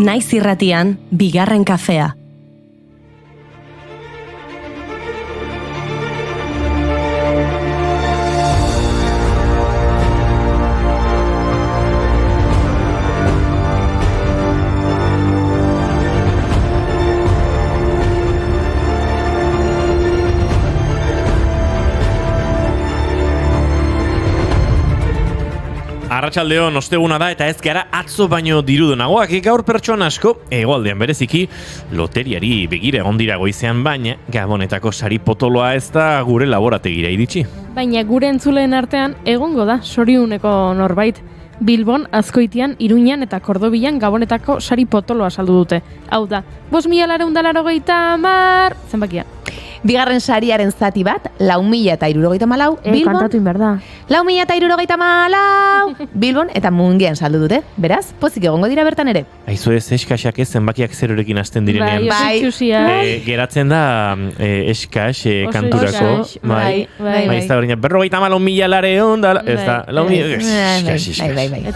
Naiz irratian, bigarren kafea. Arratsaldeon osteguna da eta ez gara atzo baino dirudunagoak gaur pertsona asko hegoaldean bereziki loteriari begira egon dira goizean, baina Gabonetako sari potoloa ez da gure laborategira iritsi. Baina gure entzuleen artean egongo da soriuneko norbait. Bilbon, Azkoitian, Iruñan eta Kordobian Gabonetako sari potoloa saldu dute. Hau da, 5.980 zenbakia. Bigarren sariaren zati bat, 4.064, Bilbon, kantatu inberda. 4.064, Bilbon eta Mungian saldu dute. Beraz, pozik egongo dira bertan ere. Aizu ez eskaxak ez zenbakiak zerorekin hasten direnean. Bai. Geratzen da eskax kanturako. Bai. Ez da berina, 54.000 ez da, 4.000 eskax. Bai.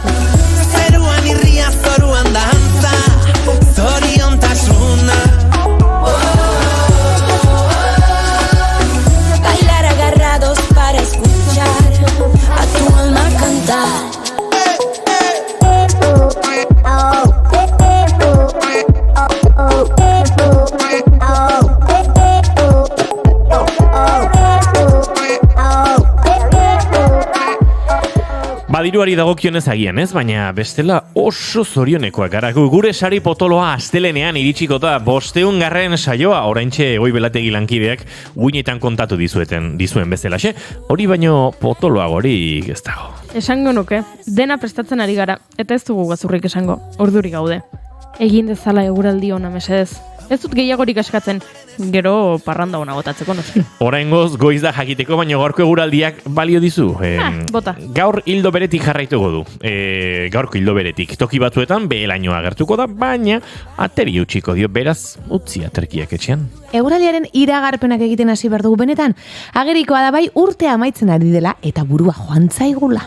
Zeruan irria zoruan dantza, zoriontasuna. Bailar agarrados para escuchar a tu alma cantar. Badiruari dagokionez agian ez, baina bestela oso zorionekoak gara. Gure sari potoloa astelenean iritsiko da 500. saioa, oraintxe Goi Belategi lankideak guinetan kontatu dizuen bezalaxe. Hori baino potoloagorik ez dago. Esango nuke, dena prestatzen ari gara, eta ez dugu gazurrik esango, orduri gaude. Egin dezala eguraldi ona mesedez. Ez dut gehiagorik askatzen, gero parranda ona botatzeko noski. Oraingoz goiz da jakiteko, baina gaurko eguraldiak balio dizu. Bota. Gaur hildo beretik jarraituko du. Gaurko hildo beretik. Toki batzuetan behelainoa agertuko da, baina ateri utziko dio, beraz utzi aterkiak etxean. Eguraldiaren iragarpenak egiten hasi behar dugu benetan. Agerikoa da bai urtea amaitzen ari dela eta burua joan zaigula.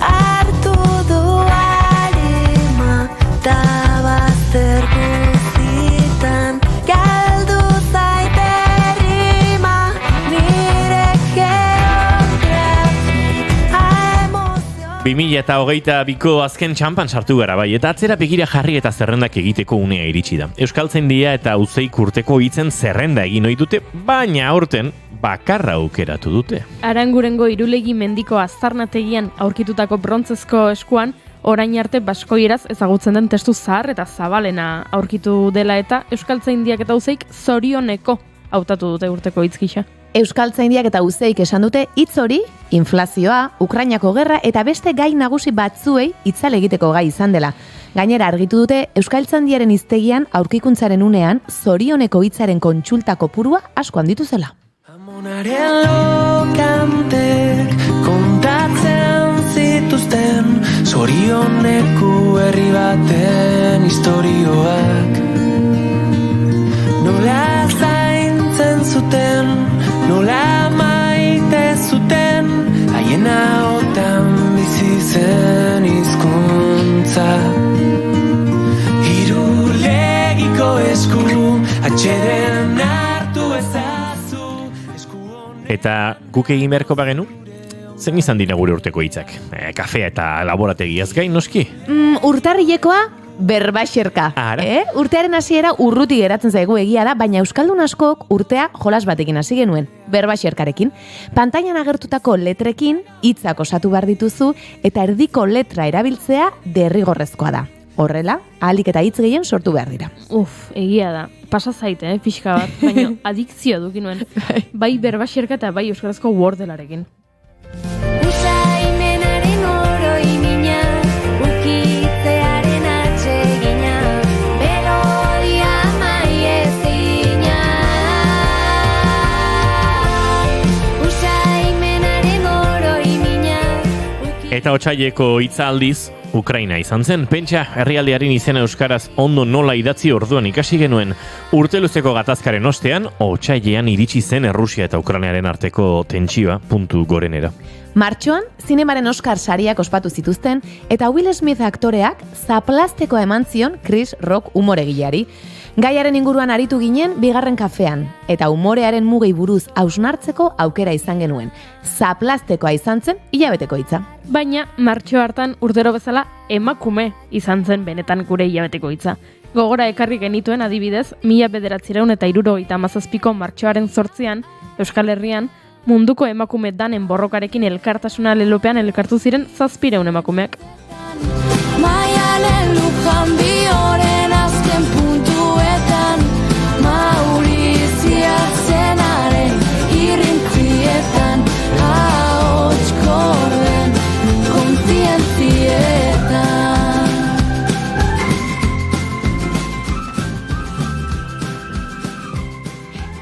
Hartu du alima da bazter guztitan, galdu zaite rima nire geografia emozio. 2022ko azken txampan sartu gara bai, eta atzera begira jarri eta zerrendak egiteko unea iritsi da. Euskaltzaindia eta Uzeik urteko hitzen zerrenda egin ohi dute, baina aurten bakarra aukeratu dute. Arangurengo Irulegi mendiko aztarnategian aurkitutako brontzezko eskuan, orain arte baskoieraz ezagutzen den testu zahar eta zabalena aurkitu dela eta Euskaltzaindiak eta Uzeik zorioneko hautatu dute urteko hitz gisa. Euskaltzaindiak eta Uzeik esan dute hitz hori, inflazioa, Ukrainako gerra eta beste gai nagusi batzuei itzal egiteko gai izan dela. Gainera argitu dute Euskaltzaindiaren hiztegian aurkikuntzaren unean zorioneko hitzaren kontsulta kopurua asko handitu zela. Amonaren lokantek kontatzen zituzten zorioneko herri baten istorioak. Nola zaintzen zuten, nola maite zuten, haien ahotan bizi zen hizkuntza. Irulegiko esku atxeden hartu ezazu. Eta guk egin beharko bagenu? Zen izan dira gure urteko hitzak? Kafea eta laborategiaz gain noski? Urtarrilekoa berbaxerka. Urtearen hasiera urruti geratzen zaigu egia da, baina euskaldun askok urtea jolas batekin hasi genuen, berbaxerkarekin. Pantailan agertutako letrekin hitzak osatu behar dituzu eta erdiko letra erabiltzea derrigorrezkoa da. Horrela, ahalik eta hitz gehien sortu behar dira. Egia da. Pasa zaite, pixka bat, baina adikzio duki nuen. Bai berbaxerka eta bai euskarazko wordelarekin. Usaimenaren oroimina, ukitzearen atsegina, melodia maiezina. Usaimenaren oroimina. eta otsaileko hitza aldiz Ukraina izan zen. Pentsa, herrialdearen izena euskaraz ondo nola idatzi orduan ikasi genuen. Urteluzeko gatazkaren ostean, otsailean iritsi zen Errusia eta Ukrainaren arteko tentsioa puntu gorenera. Martxoan, zinemaren Oscar sariak ospatu zituzten, eta Will Smith aktoreak zaplasteko eman zion Chris Rock umoregileari. Gaiaren inguruan aritu ginen bigarren kafean, eta umorearen mugei buruz hausnartzeko aukera izan genuen. Zaplastekoa izan zen hilabeteko hitza. Baina, martxo hartan urtero bezala emakume izan zen benetan gure hilabeteko hitza. Gogora ekarri genituen adibidez, 1977ko martxoaren 8an, Euskal Herrian, munduko emakume danen borrokarekin elkartasuna lelopean elkartu ziren 700 emakumeak. Maialen lujan bioren azken puntuetan Maurizia zenaren irrintzietan Ahots korden kontzientzietan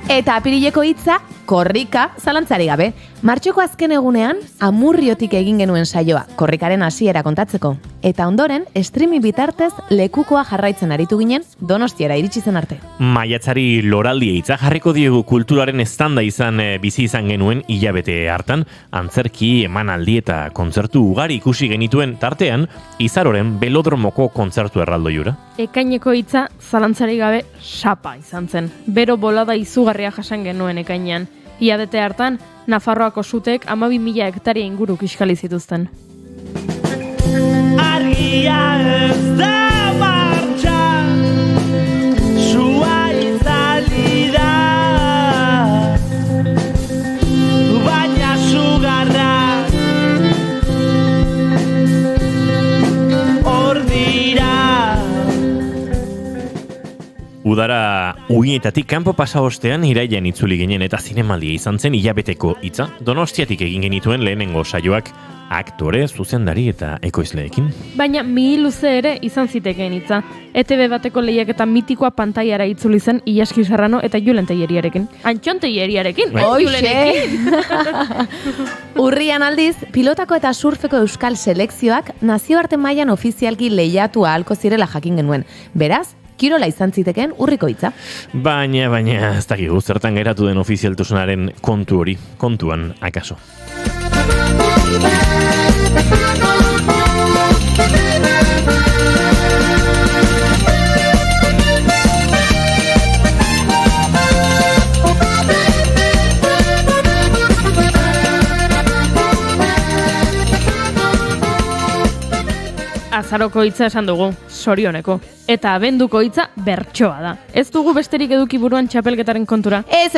Eta apirileko hitza, korrika, zalantzari gabe. Martxoko azken egunean, Amurriotik egin genuen saioa, korrikaren hasiera kontatzeko. Eta ondoren, streaming bitartez lekukoa jarraitzen aritu ginen, Donostiara iritsi zen arte. Maiatzari loraldia hitza jarriko diegu kulturaren estanda bizi izan genuen hilabete hartan, antzerki, emanaldi eta kontzertu ugari ikusi genituen tartean, Izaroren Belodromoko kontzertu erraldoiura. Ekaineko hitza zalantzari gabe sapa izan zen. Bero bolada izugarria jasan genuen ekainean. Hilabete hartan, Nafarroako sutek 12.000 hektaria inguru kiskali zituzten. Argia ez da martxan, sua itzali da, baina sugarra hor dira. Udara uinetatik kanpo pasa ostean irailean itzuli ginen eta zinemaldia izan zen hilabeteko hitza. Donostiatik egin genituen lehenengo saioak aktore, zuzendari eta ekoizleekin. Baina mihi luze ere izan zitekeen hitza. ETV bateko lehiaketa mitikoa pantailara itzuli zen Ilaski Serrano eta Julen Telleriarekin. Antxon Telleriarekin, Julenekin! Urrian aldiz, pilotako eta surfeko euskal selekzioak nazioarte mailan ofizialki lehiatu ahalko zirela jakin genuen. Beraz, kirola izan zitekeen urriko hitza. Baina, ez dakigu zertan geratu den ofizialtasunaren kontu hori, kontuan akaso. Azaroko hitza esan dugu, sorioneko. Eta abenduko hitza bertsoa da. Ez dugu besterik eduki buruan txapelketaren kontura. Ez.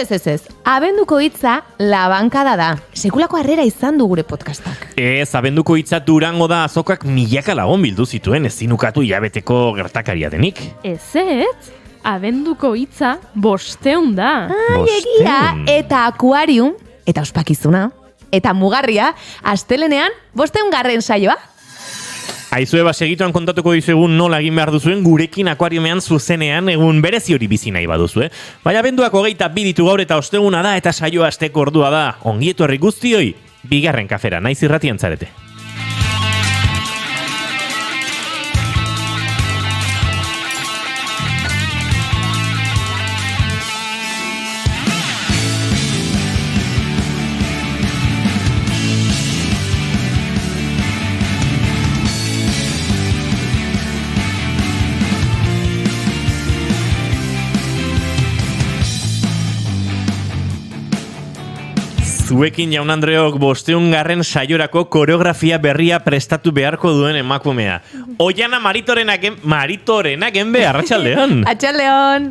Abenduko hitza labankada da. Sekulako harrera izan du gure podcastak. Ez, abenduko hitza Durango da azokak milaka lagun bildu zituen ezinukatu hilabeteko gertakaria denik. Ez, abenduko hitza 500 da. Egia, eta akuarium, eta ospakizuna, eta mugarria, astelenean 500. saioa. Aizue segituan kontatuko dizuegun nola egin behar duzuen gurekin akuariumean zuzenean egun berezi hori bizi nahi baduzue. Baina abenduak 22 ditu gaur eta osteguna da eta saioa asteko ordua da. Ongietu herri guztioi, bigarren kafera, naiz irratian zarete. Zuekin Jaun Andreok 500. saiorako koreografia berria prestatu beharko duen emakumea. Oiana Maritorenak enbe, arratsaldeon. Atxaldeon.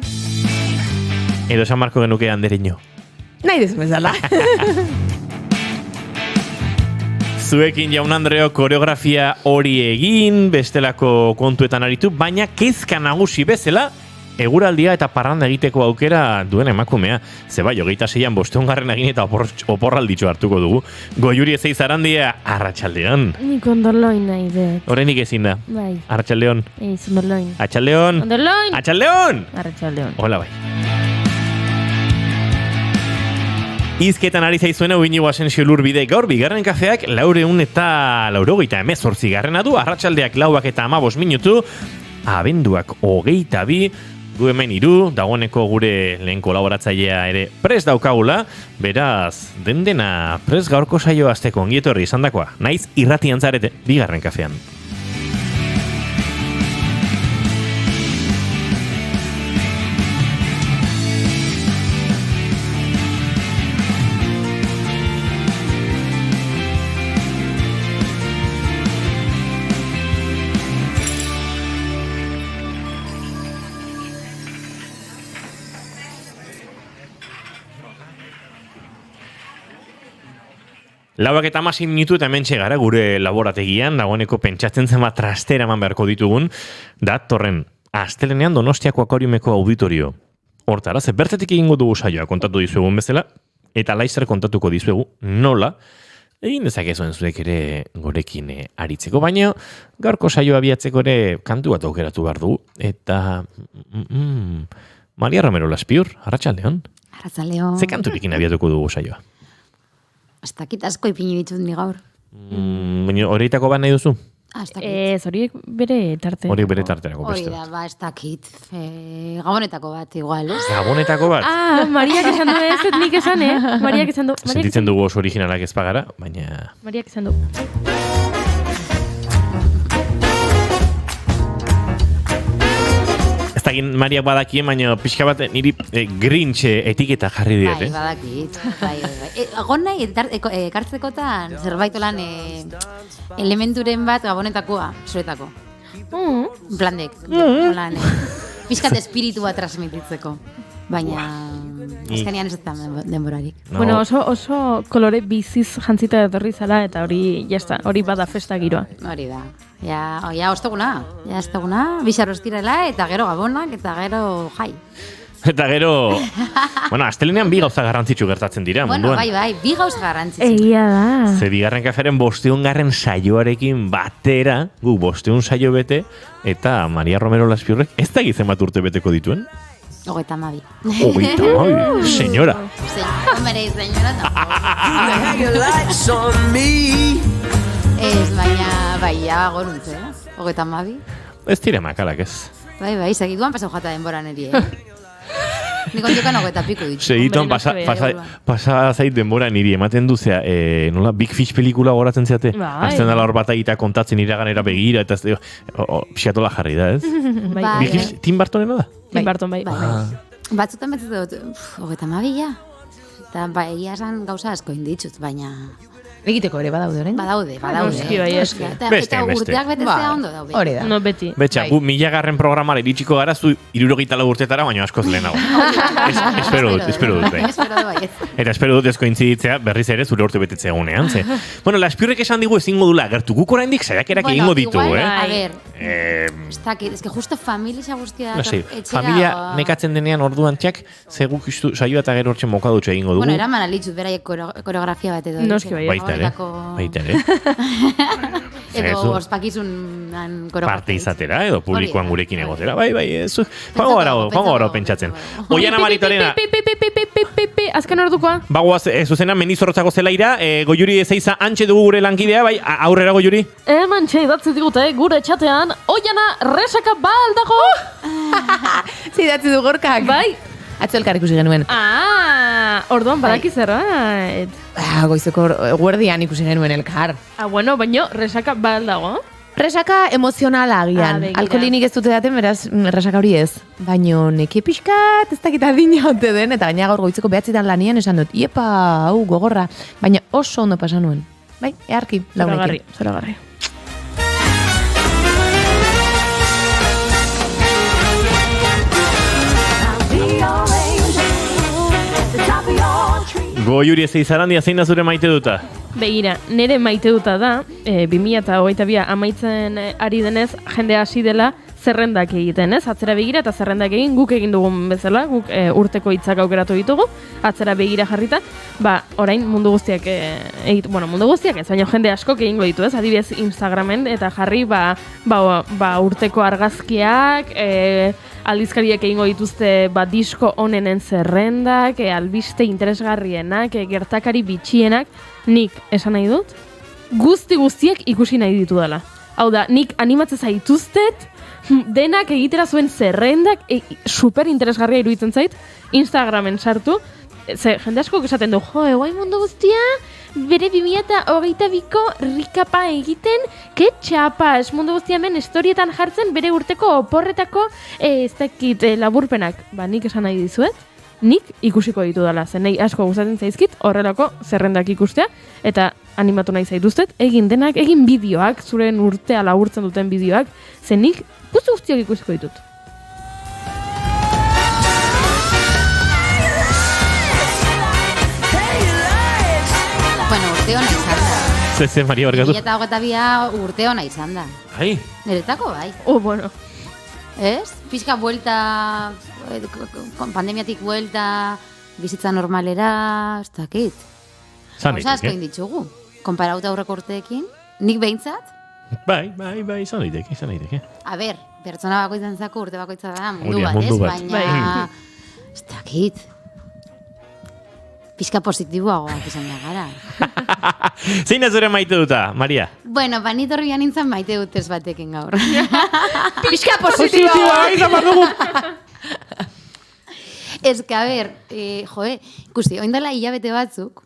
Edo esan marko genuke andereño. Nahi dezu bezala. Zuekin Jaun Andreok koreografia hori egin, bestelako kontuetan aritu, baina kezka nagusi bezala, eguraldia eta parranda egiteko aukera duen emakumea. Zeba, 26an 500. egin eta oporralditxo hartuko dugu. Goiuri ezeiz arandia, arratsaldeon. Nik ondorloin nahi dut. Horrenik ezin da. Bai. Arratsaldeon. Ez, ondorloin. Atxaldeon. Ondorloin. Atxaldeon. Arratsaldeon. Hola, bai. Izketan ari zaizuena Iñigo Asensio Lurbide gaur bigarren kafeak 488 garrena du, arratsaldeak 4:15 abenduak 22, gu hemen 3, dagoeneko gure lehen kolaboratzailea ere prest daukagula, beraz, dena prest gaurko saio hasteko ongi etorri izandakoa, naiz irratian zarete bigarren kafean. Lauak eta 16 minutu eta hemen txegara gure laborategian, dagoeneko pentsatzen zen trastera eman beharko ditugun, datorren astelenean Donostiako Akariumeko auditorio. Hortara, ze bertatik egingo dugu saioa kontatu dizuegun bezala, eta laizzer kontatuko dizuegu nola, egin dezakezuen zuek ere gorekin aritzeko, baina gaurko saioa abiatzeko ere kantu bat aukeratu behar dugu, eta Maria Romero Laspiur, arratsaldeon. Arratsaldeon. Ze kanturekin abiatuko dugu saioa? Ez dakit asko ipini ditut ni gaur. Baina horietako bat nahi duzu? Ez dakit. Horiek bere tarte. Horiek bere tarterako Hori beste. da, ez dakit. Gabonetako bat, igual, ez? Gabonetako bat? Mariak esan du ez, nik esan, Mariak esan du. Sentitzen dugu oso originalak ez pagara, baina... Mariak esan du. Ez dakit Mariak badakien, baina pixka bat niri Grinch etiketa jarri diet, Bai, badakit. Bai. Agon nahi, ekartzekotan zerbait lan elementuren bat gabonetakoa, zuretako. Plandek. Piskat espiritua transmititzeko. Baina, azkenean ez da denborarik. No. Bueno, oso kolore biziz jantzita etorri zara, eta hori, jazta, hori bada festa giroa. Hori da. Ja, osteguna, bizar ostirela, eta gero gabonak, eta gero jai. Eta gero, bueno, astelenean bi gauza garrantzitsu gertatzen dira, Bueno, munduan. bai, bi gauza garrantzitsu. Egia da. Ze bigarren kaferen 500. saioarekin batera, gu 500 saio bete, eta Maria Romero Laspiurrek ez da gizem bat urte beteko dituen? 32. 32, senyora. Hombre, señora, ez, baina, bai, ja, goruntze, 32. Ez tire makalak ez. Bai, segituan pasau jata denbora neri, Nik ontiokan 30 piku ditu. Segituan pasa zait denbora niri ematen duzea, nola, Big Fish pelikula goratzen zeate? Bai. Azten dala hor bat egita kontatzen iraganera begira, eta pixatola jarri da, ez? Bai. Big Fish, Tim Burtonena da? Tim Burton, bai. Batzutan betzut dut, 32 ja. Eta egia esan gauza asko inditxut, baina... Egiteko ere badaude, orain? Badaude. Noski, bai, eski. Beste. Eta urteak betetzea ondo daude. Hori da. No, beti. Betxa, gu 1000. programara iritsiko gara, zu 64 urtetara, baina askoz lehenago. Espero dut, bai. Espero dut, bai. Eta espero dut ez kointziditzea berriz ere zure urte betetze egunean, ze. Bueno, Laspiurrek esan digu ezingo dula agertu, guk oraindik saiakerak egingo ditu, A ver, ez dakit, ez que justo familia guztia No sé, etxera... familia nekatzen denean orduan txak, ze guk saioa eta gero hortxe mokadutxe egingo dugu. Bueno, eraman alitzut, beraiek koreografia bat edo. Noski, bai. Baita ere. Edo ospakizunan koreografia. Parte izatera, edo publikoan gurekin egotera. Bai, ez. Pentsatuko, Joango gara pentsatzen. Oiana Maritorena. Azken ordukoa. Bagoaz, zuzena, Mendizorrotzako zelaira, Goiuri ezeiza antxe dugu gure lankidea, bai, aurrera Goiuri. Eman idatzi digute, gure txatean, Oiana resaka baldago. Zidatzi du gorkak. Bai. Atzo elkar ikusi genuen. Orduan badaki zerbait. Goizeko guardian ikusi genuen elkar. Bueno, baino, resaka baldago. Resaka emozionala agian. begira. Alkoholinik ez dute daten, beraz, resaka hori ez. Baino, neki pixkat, ez dakit adina ote den, eta baina gaur goizeko 9 lanian esan dut, iepa, hau, gogorra. Baina oso ondo pasa nuen. Bai, earki, laurekin. Zoragarri. Goiuri ezeizarandia zein da zure maite duta? Begira, nire maite duta da, 2022 amaitzen ari denez, jende hasi dela zerrendak egiten, ez? Atzera begira eta zerrendak egin guk egin dugun bezala, guk urteko hitzak aukeratu ditugu, atzera begira jarrita, orain mundu guztiak mundu guztiak ez, baina jende askok egingo ditu, ez? Adibidez Instagramen eta jarri urteko argazkiak, aldizkariek egingo dituzte disko onenen zerrendak, albiste interesgarrienak, gertakari bitxienak, nik esan nahi dut, guztiek ikusi nahi ditudala. Hau da, nik animatzen zaituztet, denak egitera zuen zerrendak, super interesgarria iruditzen zait, Instagramen sartu, ze jende asko esaten du, guai mundu guztia, bere 2022ko rikapa egiten, ke txapas, mundu guztia hemen historietan jartzen bere urteko oporretako ez dakit laburpenak. Nik esan nahi dizuet, nik ikusiko ditudala, zen nahi asko gustatzen zaizkit horrelako zerrendak ikustea, eta animatu nahi zaituztet, egin denak, egin bideoak, zuren urtea laburtzen duten bideoak, zen nik guztiak ikusiko ditut. Bueno, urte hona izan da. Ze, Maria, barkatu. 2022 urte hona izan da. Ai. Niretako bai. Bueno. Ez? Pizka buelta, pandemiatik buelta, bizitza normalera, ez dakit. Zan Osa asko inditzugu. Konparauta aurreko urteekin, nik behintzat. Bai, izan daiteke. A ber, pertsona bakoitzantzako urte bakoitza da mundu Mundu bat, bat. ez? Baina, ez dakit. Pizka positiboagoak izan da gara. Zein da zure maite duta, Maria? Bueno, nitorrian nintzen maite dut ez batekin gaur. Pixka positiboa! Ez que, a ber, ikusti, oindala hilabete batzuk,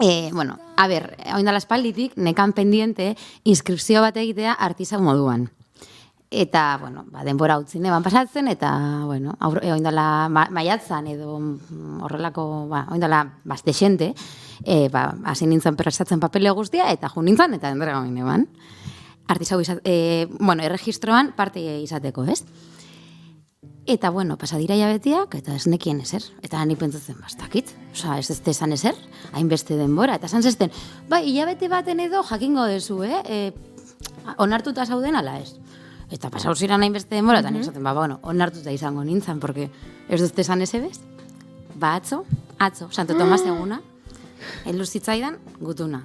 oindala espalditik, nekan pendiente, inskripzio bat egitea artizau moduan. Eta, denbora utzi neban pasatzen, eta, oindala maiatzan edo horrelako, oindala bazte xente, hasi nintzen prestatzen papeleo guztia, eta jo nintzen, eta entrega neban. Artizau erregistroan parte izateko, ez? Eta, pasadira hilabetiak, eta ez nekien ezer. Eta ni pentsatzen, bastakit. Osa, ez esan ezer, hainbeste denbora. Eta esan zesten, hilabete baten edo jakingo dezu, onartuta zauden ala ez. Eta pasau ziren hainbeste denbora, eta nik esaten, onartuta izango nintzen, porque ez dut esan ez ebez. Atzo, Santo Tomas eguna, heldu zitzaidan gutuna.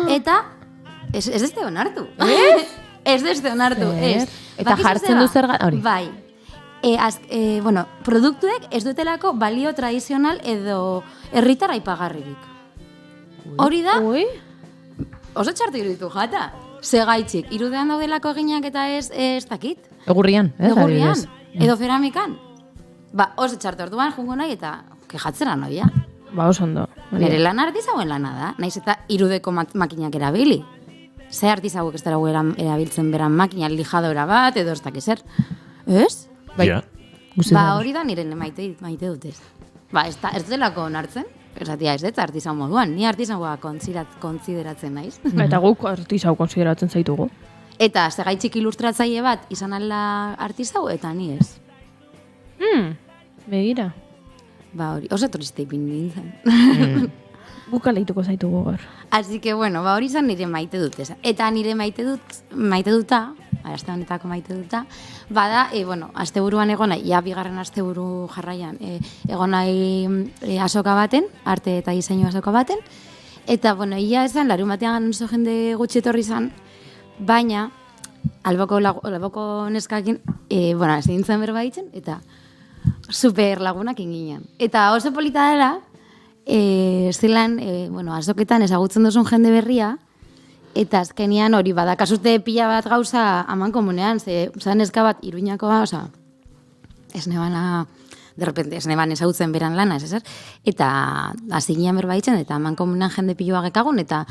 Eta, ez dute onartu. Ez dute onartu, ez. Eta jartzen du zer hori. Bai. Produktuek ez dutelako balio tradizional edo herritar aipagarririk. Hori da, oso txartu iruditu jata. Segaitzik, irudean daudelako eginak eta ez dakit. Egurrian, edo ceramikan. Oso txartu orduan jungo nahi eta kejatzera noia. Oso ondo. Nire lan artizauen lana da, naiz eta irudeko makinak erabili. Ze artizauek ez dara erabiltzen beran makina lijadora bat, edo ez dakiz zer. Ez? Hori da nire maite dutez. Ez delako onartzen. Esatia ez artizau moduan, ni artizaua kontsideratzen naiz. Eta guk artizau kontsideratzen zaitugu. Eta segaitzik ilustratzaile bat izan ala artizau, eta ni ez. Begira. Hori, oso triste ipin nintzen. Guk aleituko zaitugu gaur. Así que, hori izan nire maite dut. Eta nire maite duta, aste honetako maite duta, bada, asteburuan egona, bigarren asteburu jarraian, egonai azoka baten, arte eta diseinu azoka baten, eta, ia esan, larun batean oso jende gutxi etorri izan, baina, alboko neskakin, ez nintzen berba ditzen, eta super lagunak inginen. Eta oso polita dela, zelan, azoketan ezagutzen duzun jende berria, eta azkenian hori badakazute pila bat gauza aman komunean, zan eska bat Iruñakoa, ez nebana, derrepente, ez neban ezagutzen beran lana, ez ezer, eta azinean berbaitzen, eta aman komunean jende piloa gekagun, eta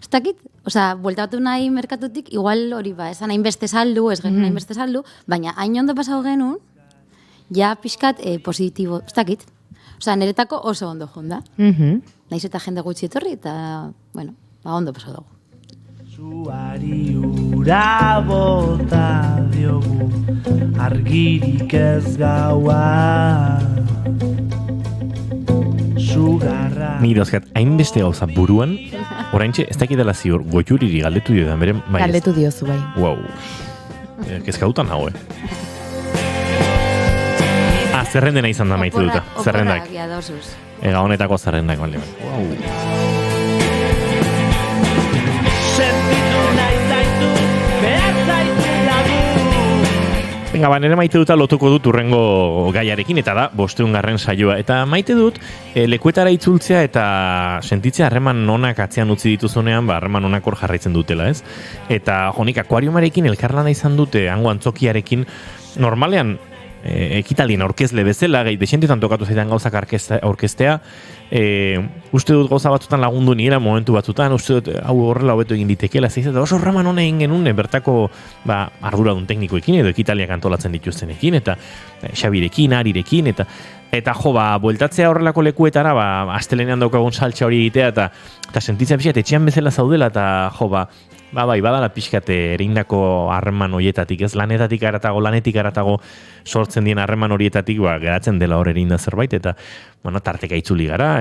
ez dakit, bueltatu nahi merkatutik, igual hori esan hainbeste saldu, ez genuen hainbeste saldu, baina hain ondo pasau genuen, ja pixkat positibo, ez dakit, niretako oso ondo jonda. Naiz eta jende gutxi etorri, eta, ondo pasau dugu. Zuari ura bota diogu argirik ez gaua Sugarra Ni dozkat, hainbeste gauza buruan, oraintxe ez dakitela ziur, goiuriri galdetu dio beren, bai. Galdetu diozu, bai. Wow. Kezkautan hau, zerrendena izan da maite duta. Zerrendak. Ega honetako zerrendak, bale. Wow. Sentitu nahi zaitu, behar zaitu lagu Venga, nire maite duta lotuko dut urrengo gaiarekin, eta da, 500. saioa. Eta maite dut, lekuetara itzultzea eta sentitzea harreman onak atzean utzi dituzunean, harreman onak hor jarraitzen dutela, ez? Eta, jonik, akuariumarekin elkarlana izan dute, hango antzokiarekin, normalean, ekitaldien aurkezle bezala, desentetan tokatu zaitan gauzak aurkeztea, uste dut gauza batzutan lagundu nira momentu batzutan, uste dut hau horrela hobeto egin ditekeela, eta oso raman hona egin genuen bertako arduradun teknikoekin edo ekitaliak antolatzen dituztenekin, eta Xabirekin, Arirekin, eta jo, bueltatzea horrelako lekuetara, astelenean daukagun saltxa hori egitea, eta sentitzea pixat etxean bezala zaudela, eta jo, bai, badala pixkate ereindako harreman horietatik, ez lanetik aratago sortzen dien harreman horietatik, geratzen dela hor erinda zerbait, eta, tarteka itzuli gara,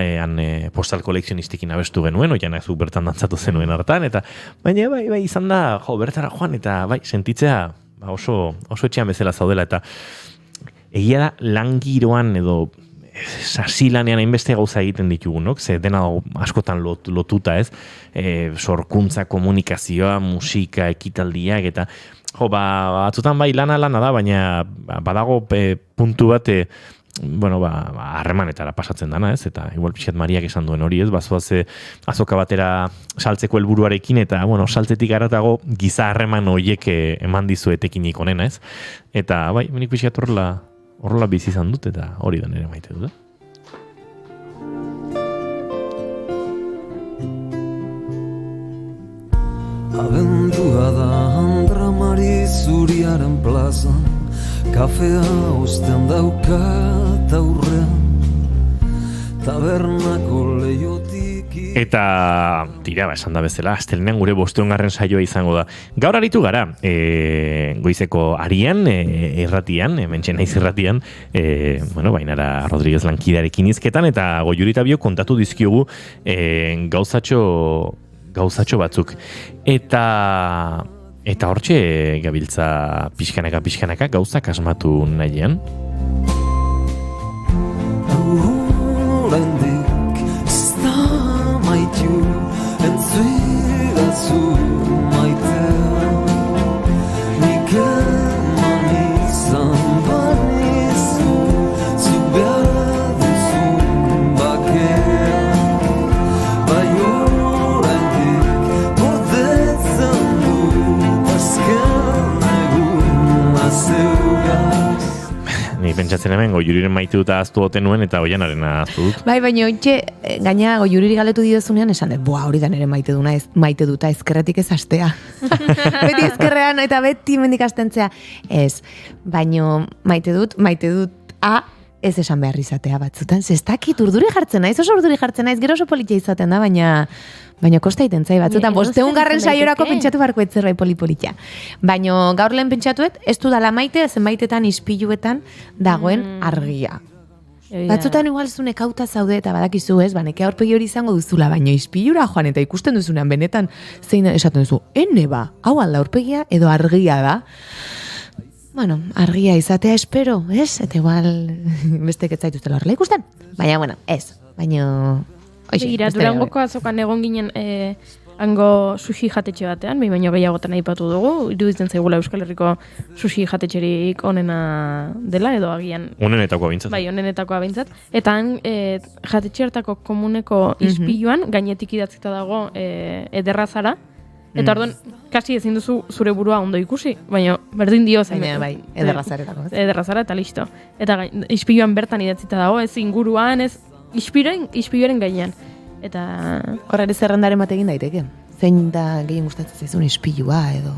postal koleksionistikin abestu genuen, oian ez bertan dantzatu zenuen hartan, eta, baina, bai, izan da, bertara joan, eta, bai, sentitzea, oso etxean bezala zaudela, eta egia da, langiroan edo, sasilanean hainbeste gauza egiten ditugunok, ze dena askotan lotuta, ez? Sorkuntza, komunikazioa, musika, ekitaldiak, eta batzutan bai lana da, baina badago puntu bat, harremanetara pasatzen dana, ez? Eta igual pixat Mariak esan duen hori, ez? Bazoaz azoka batera saltzeko helburuarekin, eta, saltzetik haratago giza harreman horiek eman dizuetekinik onena, ez? Eta, bai, menik pixat horrela bizi izan dut, eta hori da nire maite dut. Abendua da Andramari zuriaren plazan, kafea osten daukat aurrean, tabernako leiotik. Eta, tira, esan da bezala, astelenean gure 500. saioa izango da. Gaur aritu gara, goizeko Arian, irratian, mentxe naiz irratian, bainara Rodríguez lankidearekin izketan, eta Goiurita bio kontatu dizkiogu gauzatxo batzuk. Eta hortxe gabiltza pixkanaka gauzak asmatu nahian. Ni pentsatzen hemen Goiuriren maite dut ahaztu oten nuen eta Oianaren ahaztu dut. Bai, baina ointxe, gaina Goiuriri galetu didozunean esan dut, hori da nire maite duta ezkerretik ez astea. Beti ezkerrean eta beti mendik astentzea. Ez, baina maite dut, ez esan behar izatea batzutan. Zestakit urduri jartzen naiz, oso urduri jartzen naiz, gero oso politia izaten da, baina kosta iten zai batzutan. 500. saiorako pentsatu barko etzerbait politia. Baina gaur lehen pentsatuet, ez du dala maite, zenbaitetan ispiluetan dagoen argia. Batzutan igual zune kauta zaude eta badakizu ez, neke aurpegi hori izango duzula, baina ispilura joan eta ikusten duzunean benetan, zein esaten duzu, hau alda aurpegia edo argia da. Argia izatea espero, ez? Eta igual bestek ez zaituztela horrela ikusten. Baina, ez. Baina... Begira, Durangoko azokan egon ginen hango sushi jatetxe batean, baina gehiagotan aipatu dugu, iruditzen zaigula Euskal Herriko sushi jatetxerik onena dela, edo agian... Onenetakoa bintzat. Bai, onenetakoa bintzat. Eta han jatetxe hartako komuneko ispiluan, gainetik idatzita dago ederrazara, eta orduan, kasi ezin duzu zure burua ondo ikusi, baina berdin dio zain. Bai, ederrazaretako. Ederrazara eta listo. Eta ispiluan bertan idatzita dago, ez inguruan, ez ispiluaren gainean. Eta... Horrari zerrendaren bat egin daiteke. Zein da gehien gustatzen zaizun ispilua edo...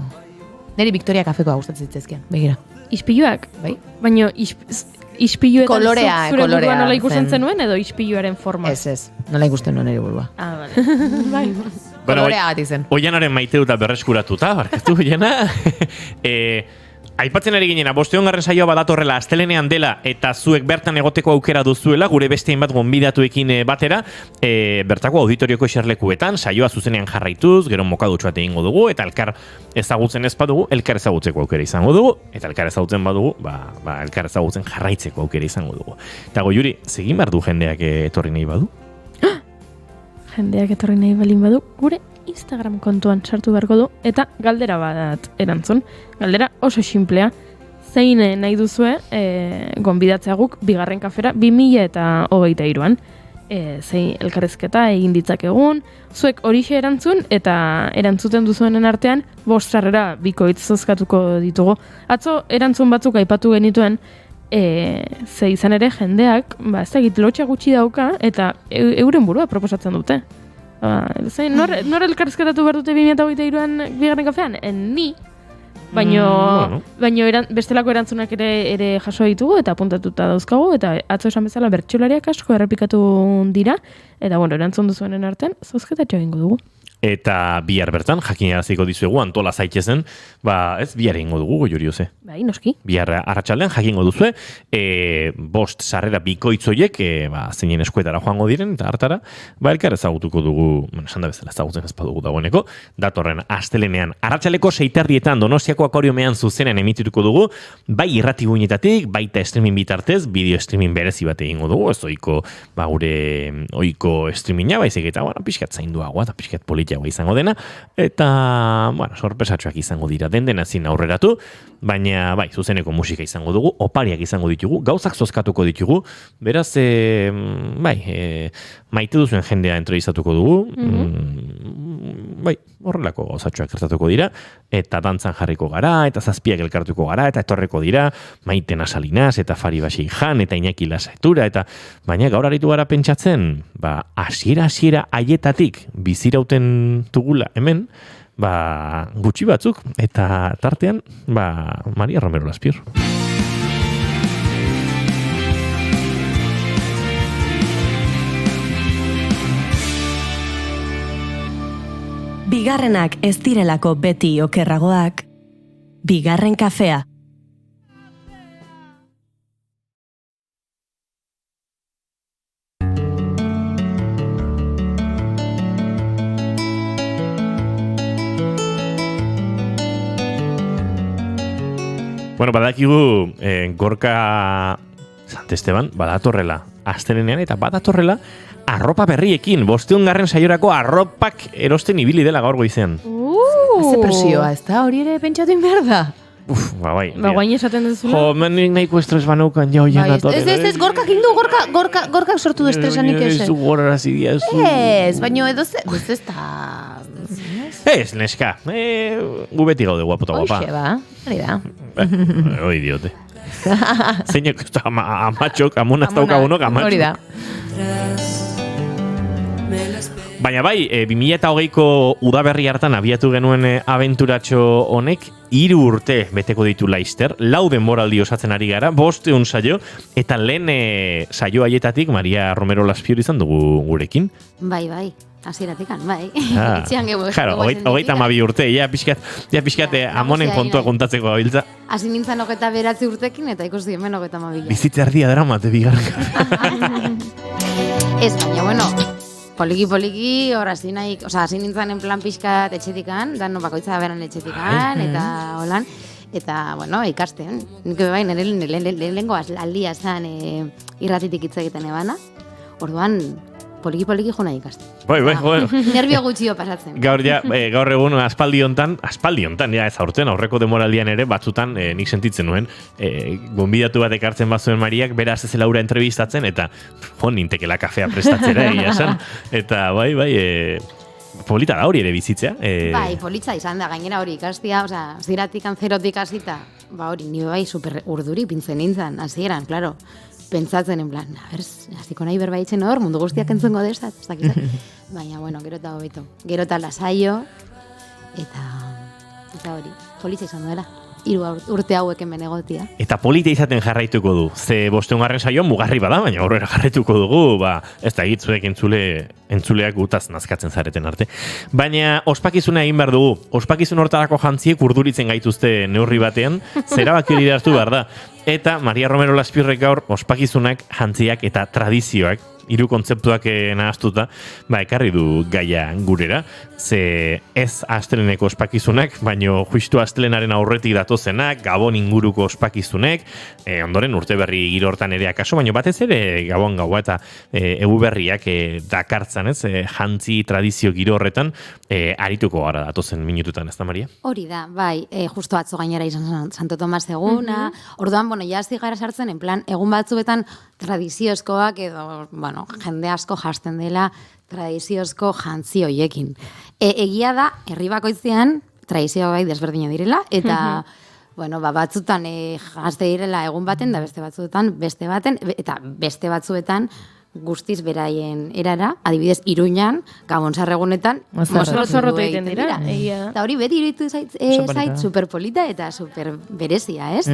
Neri Victoria kafekoa gustatzen zaizkian, begira. Ispiluak? Bai. Baina ispiluetan zure burua nola ikusten zenuen edo ispiluaren forma? Ez, nola ikusten nuen nire burua. Bale. Bai. Kolorea gati zen. Oianaren maite dut berreskuratuta, barkatu, Oiana. Aipatzen ari ginena, 500. saioa badatorrela astelenean dela eta zuek bertan egoteko aukera duzuela, gure beste hainbat gonbidatuekin batera, bertako auditorioko eserlekuetan, saioa zuzenean jarraituz, gero mokadutxo bat egingo dugu, eta elkar ezagutzen ez badugu, elkar ezagutzeko aukera izango dugu, eta elkar ezagutzen badugu, elkar ezagutzen jarraitzeko aukera izango dugu. Eta Goiuri, segin behar du jendeak etorri nahi badu? Jendeak etorri nahi balin badu, gure Instagram kontuan sartu beharko du, eta galdera bat erantzun. Galdera oso simplea, zein nahi duzue gonbidatzea guk bigarren kafera 2023an. Zein elkarrezketa egin ditzakegun, zuek horixe erantzun eta erantzuten duzuenen artean 5 sarrera bikoitz zozkatuko ditugu. Atzo erantzun batzuk aipatu genituen, ze izan ere jendeak, ez da egit lotxa gutxi dauka eta euren burua proposatzen dute. Nor elkarrezketatu behar dute 2023an bigarren kafean? Ni. Baino bestelako erantzunak ere jaso ditugu eta apuntatuta dauzkagu eta atzo esan bezala bertsolariak asko errepikatu dira eta erantzun duzuenen artean zozketatxo egingo dugu. Eta bihar bertan, jakinaraziko dizuegu, Antola Zaitxezen, bihar egingo dugu, Goiorioze. Bai, noski. Bihar arratsaldean jakingo duzue, 5 sarrera bikoitzoiek, zeinen eskuetara joango diren, eta hartara, elkar ezagutuko dugu, esan da bezala ezagutzen ez badugu dagoeneko, datorren astelenean, arratsaleko 6:00 Donostiako Akoriomean zuzenean emitituko dugu, bai irrati guinetatik, baita streaming bitartez, bideo streaming berezi bat egingo dugu, ez oiko, gure oiko streaminga, baizik eta, pixkat zainduagoa, eta pixkat politia izango dena, eta, sorpresatxoak izango dira, den ezin aurreratu, baina, zuzeneko musika izango dugu, opariak izango ditugu, gauzak zozkatuko ditugu, beraz, maite duzuen jendea entrevistatuko dugu, horrelako gauzatxoak gertatuko dira, eta dantzan jarriko gara, eta zazpiak elkartuko gara, eta etorreko dira, Maiten Asalinaz, eta Fari Baxi Jan, eta Iñaki Lasaetura, eta baina gaur aritu gara pentsatzen, hasiera haietatik bizirauten tugula hemen, gutxi batzuk, eta tartean, Maria Romero Laspir. Bigarrenak ez direlako beti okerragoak, bigarren kafea. Badakigu Gorka Santesteban badatorrela astelenean eta badatorrela arropa berriekin, 500. saiorako arropak erosten ibili dela gaur goizean. Ze presioa, ez da? Hori ere pentsatu behar da? Bai. Guain esaten duzula? Menik nahiko estres banaukan jau janator. Ez, gorkak indu, gorkak sortu du estresanik ez. Ez du gorara zidia. Ez, baina edo ez da... Ez, neska. Gu beti gaude guapota guapa. Hoxe ba, hori da. Hoi diote. Zeinak, amatxok, amonaz daukagunok, amatxok. Hori da. Baina 2020ko udaberri hartan abiatu genuen abenturatxo honek 3 urte beteko ditu laizter, 4 denboraldi osatzen ari gara, 500 saio, eta lehen saio haietatik Maria Romero Laspior izan dugu gurekin. Bai, hasieratik bai. Etxean geu. Claro, 32 urte, ja pixkat amonen kontua kontatzeko gabiltza. Hasi nintzen 29 urtekin, eta ikusi hemen 32. Bizitza erdia dramate bigarren. Ez, baina, poliki, hasi nintzen en plan pixkat etxetikan, dan bakoitza beran etxetikan, eta holan, eta, ikasten. Nik bai, nire lehenko aldia zen irratitik hitz egiten ebana, orduan, poliki jona ikasten. Bai. Nervio gutxio pasatzen. Gaur egun aspaldi hontan, ja ez aurten, aurreko demoraldian ere, batzutan nik sentitzen nuen, gonbidatu bat ekartzen bazuen Mariak, beraz ez laura entrevistatzen, eta nintekela kafea prestatzera, esan. Eta polita da hori ere bizitzea. Bai, politza izan da, gainera hori ikastia, ziratik zerotik hasita, hori, nire super urduri pintzen nintzen, hasieran, klaro. Pentsatzen en plan, hasiko nahi berbaitzen hor, mundu guztiak entzungo desat, ez dakit. Baina, gero eta hobeto. Gero eta lasaio, eta hori, politza izan duela. 3 urte hauek hemen egotia. Eta polita izaten jarraituko du. Ze 500. saioan mugarri bada, baina aurrera jarraituko dugu, ez da egitzuek entzuleak gutaz nazkatzen zareten arte. Baina ospakizuna egin behar dugu. Ospakizun hortarako jantziek urduritzen gaituzte neurri batean, zerabaki hori hartu behar da. Eta Maria Romero Laspirrek gaur ospakizunak, jantziak eta tradizioak hiru kontzeptuak nahaztuta, ekarri du gaia gurera, ze ez asteleneko ospakizunak, baino justu astelenaren aurretik datozenak, Gabon inguruko ospakizunek, ondoren urte berri giro hortan ere akaso, baino batez ere Gabon gaua eta egu berriak dakartzan, ez, jantzi tradizio giro horretan, arituko gara datozen minututan, ez da, Maria? Hori da, bai, justo atzo gainera izan Santo Tomas eguna, orduan, ja hasi gara sartzen, en plan, egun batzuetan tradiziozkoak edo, jende asko jasten dela tradiziozko jantzi hoiekin. Egia da, herri bakoitzean, tradizio bai desberdina direla, eta batzutan jazte direla egun baten, da beste batzuetan, beste baten, eta beste batzuetan guztiz beraien erara, adibidez, Iruñan, Gabon sarregunetan, mozorrotu egiten dira. Eta hori beti iruditu zait superpolita eta superberezia, ez?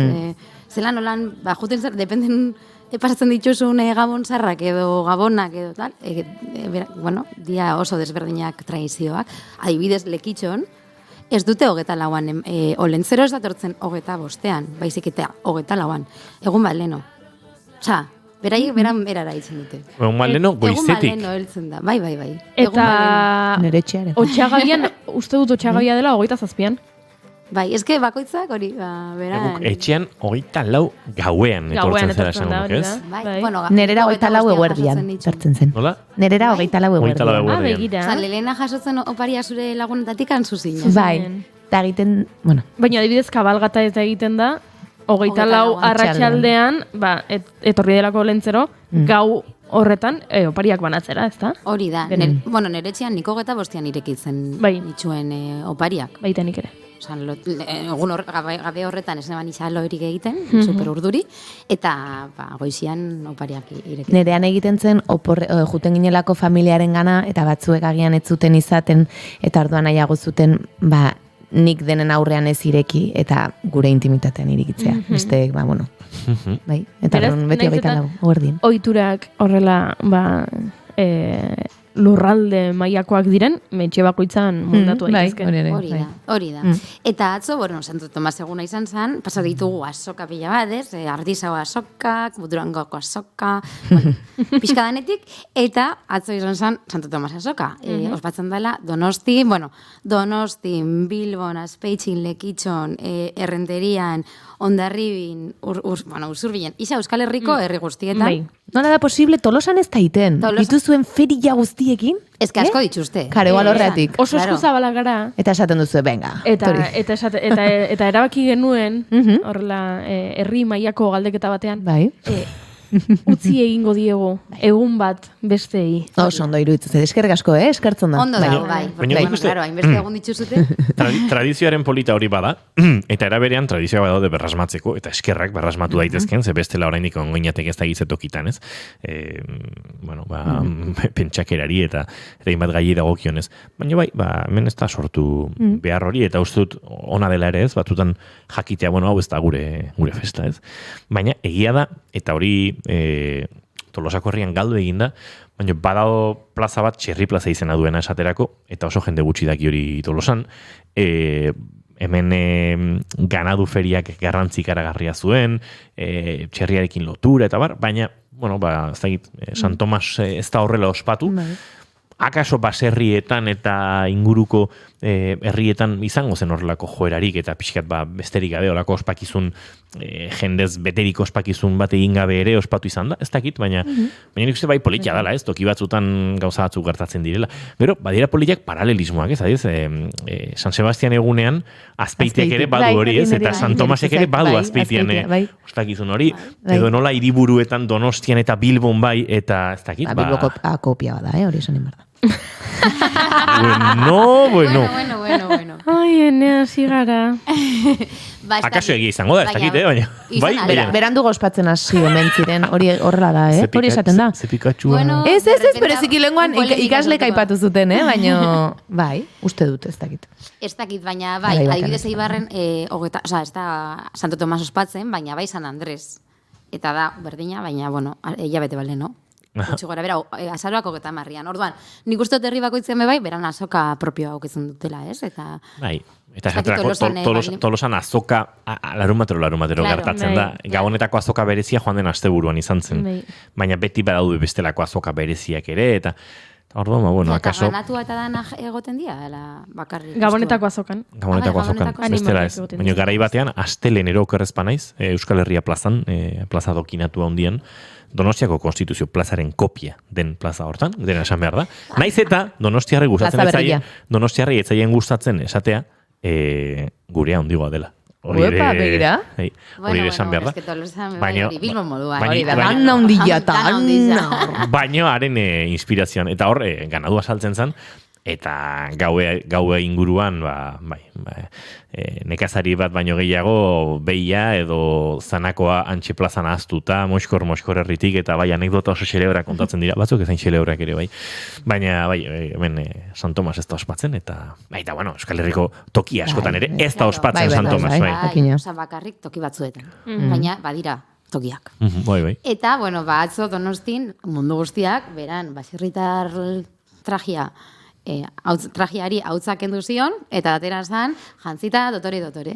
Zelan nolan, juten zer, dependen pasatzen dituzun Gabon sarrak edo Gabonak edo tal, dia oso desberdinak tradizioak, adibidez, Lekitxon, ez dute 24an, olentzero ez datortzen 25an, baizik eta 24an, egun bat leno. Osa, beraiek erara itzen dute. Egun bat leno goizetik. Egun bat leno heltzen da, bai. Eta nere etxearen. Otxagabian, uste dut otxagabia dela 27an. Bai, eske bakoitzak hori, beran. Etxean 24 gauean etortzen zera esan dut, ez? Nerera 24 eguerdian sartzen zen. Nola? Nerera 24 eguerdian. Begira. Osa, lelena jasotzen oparia zure lagunetatik antzuzin. Bai, eta egiten, Baina adibidez kabalgata eta egiten da, 24 arratsaldean, etorri delako lentzero, gau horretan, opariak banatzera, ez da? Hori da. Nere etxean nik 25an irekitzen nituen opariak. Baita nik ere. Osan, egun gabe horretan ez neban izalo erik egiten, super urduri, eta goizian opariak irekitzen. Nerean egiten zen, juten ginelako familiaren gana, eta batzuek agian ez zuten izaten, eta orduan nahiago zuten, nik denen aurrean ez ireki, eta gure intimitatean irikitzea. Besteek, bai, eta beti 24 gordin. Oiturak horrela, lurralde mailakoak diren, metxe bakoitzan mundatu daitezke. Hori da. Eta atzo, Santo Tomas eguna izan zen, pasa ditugu azoka pila bat, ez? Ardizao azokak, Durangoko azoka, pixka danetik, eta atzo izan zen Santo Tomas azoka. Ospatzen dela Donosti, Bilbon, Azpeitxin, Lekitxon, Errenterian, Hondarribin, Usurbilen, isa Euskal Herriko herri guztietan. Nola da posible, Tolosan ez daiten? Dituzuen feria guztiekin? Ez que asko dituzte. Kare, horretik. Oso eskuzabalak gara. Eta esaten duzu, venga. Eta erabaki genuen, horrela, herri mailako galdeketa batean, utzi egingo diegu, egun bat bestei. Oso ondo iruditzen zait, eskerrik asko, eskertzen da. Ondo da, bai. Claro, hainbeste egun dituzute. Tradizioaren polita hori bada, eta eraberean tradizioa badaude berrasmatzeko, eta eskerrak berrasmatu daitezken, ze bestela orainik ongoinatek ez da gizetokitan, ez? Pentsakerari eta hainbat gai dagokionez. Baina bai, hemen ez da sortu behar hori, eta uste dut ona dela ere ez, batzutan jakitea, hau ez da gure festa, ez? Baina egia da, eta hori Tolosako herrian galdu eginda, baina badao plaza bat, Txerri plaza izena duena esaterako, eta oso jende gutxi daki hori Tolosan, hemen ganadu feriak garrantzi ikaragarria zuen, Txerriarekin lotura, eta baina, San Tomas ez da horrela ospatu, akaso baserrietan eta inguruko herrietan izango zen horrelako joerarik eta pixkat besterik gabe horako ospakizun jendez beteriko ospakizun bat egin gabe ere ospatu izan da, ez dakit, baina nik uste bai politia dela, ez, toki batzutan gauza batzuk gertatzen direla. Gero, badira politiak paralelismoak, ez, San Sebastian egunean Azpeitiak ere badu hori, ez, eta San Tomasek ere badu Azpeitian ospakizun hori, edo nola hiriburuetan Donostian eta Bilbon bai, eta ez dakit, Bilboko kopia bada, hori esan inbarda. Bueno. Ai, enea zigara. Akaso egia izango da, ez dakit, baina. Berandu ospatzen hasi omen ziren, hori horrela da, hori esaten da. Zepikatxua. Ez, bereziki lenguan ikasleek aipatu zuten, baina, bai, uste dut, ez dakit. Ez dakit, baina, bai, adibidez Eibarren, ez da Santo Tomas ospatzen, baina bai San Andres. Eta da, berdina, baina, hilabete bale, no? gutxi gora bera, azaroak 30an. Orduan, nik uste dut herri bakoitzen bai, beran azoka propioa auketzen dutela, ez? Eta bai. Eta Tolosan azoka larumatero gertatzen da. Gabonetako azoka berezia joan den asteburuan izan zen. Baina beti badaude bestelako azoka bereziak ere, eta orduan, bueno, akaso... Eta ganatua eta dana egoten dira, bakarrik? Gabonetako azokan. Gabonetako azokan, bestela ez. Baina garai batean, astelenero okerrezpa naiz, Euskal Herria plazan, plaza dokinatua hondian, Donostiako Konstituzio plazaren kopia den plaza hortan, dena esan behar da. Naiz eta Donostiarri etzaien gustatzen esatea, gurea hondigoa dela. Uepa, begira. Hori esan behar da. Baina haren inspirazioan. Eta hor, ganadua saltzen zen, eta gaue inguruan, nekazari bat baino gehiago behia edo zanakoa antxe plazan ahaztuta, moskor herritik, eta bai anekdota oso xelebra kontatzen dira, batzuk ezain xelebrak ere bai. Baina bai, hemen San Tomas ez da ospatzen, eta bueno, Euskal Herriko toki askotan ere ez da ospatzen San Tomas. Osa bakarrik toki batzuetan, baina badira tokiak. Bai. Eta, bueno, atzo Donostin, mundu guztiak, beran, baserritar tragiari hautzak kendu zion, eta atera zan, jantzita, dotore. Dotore.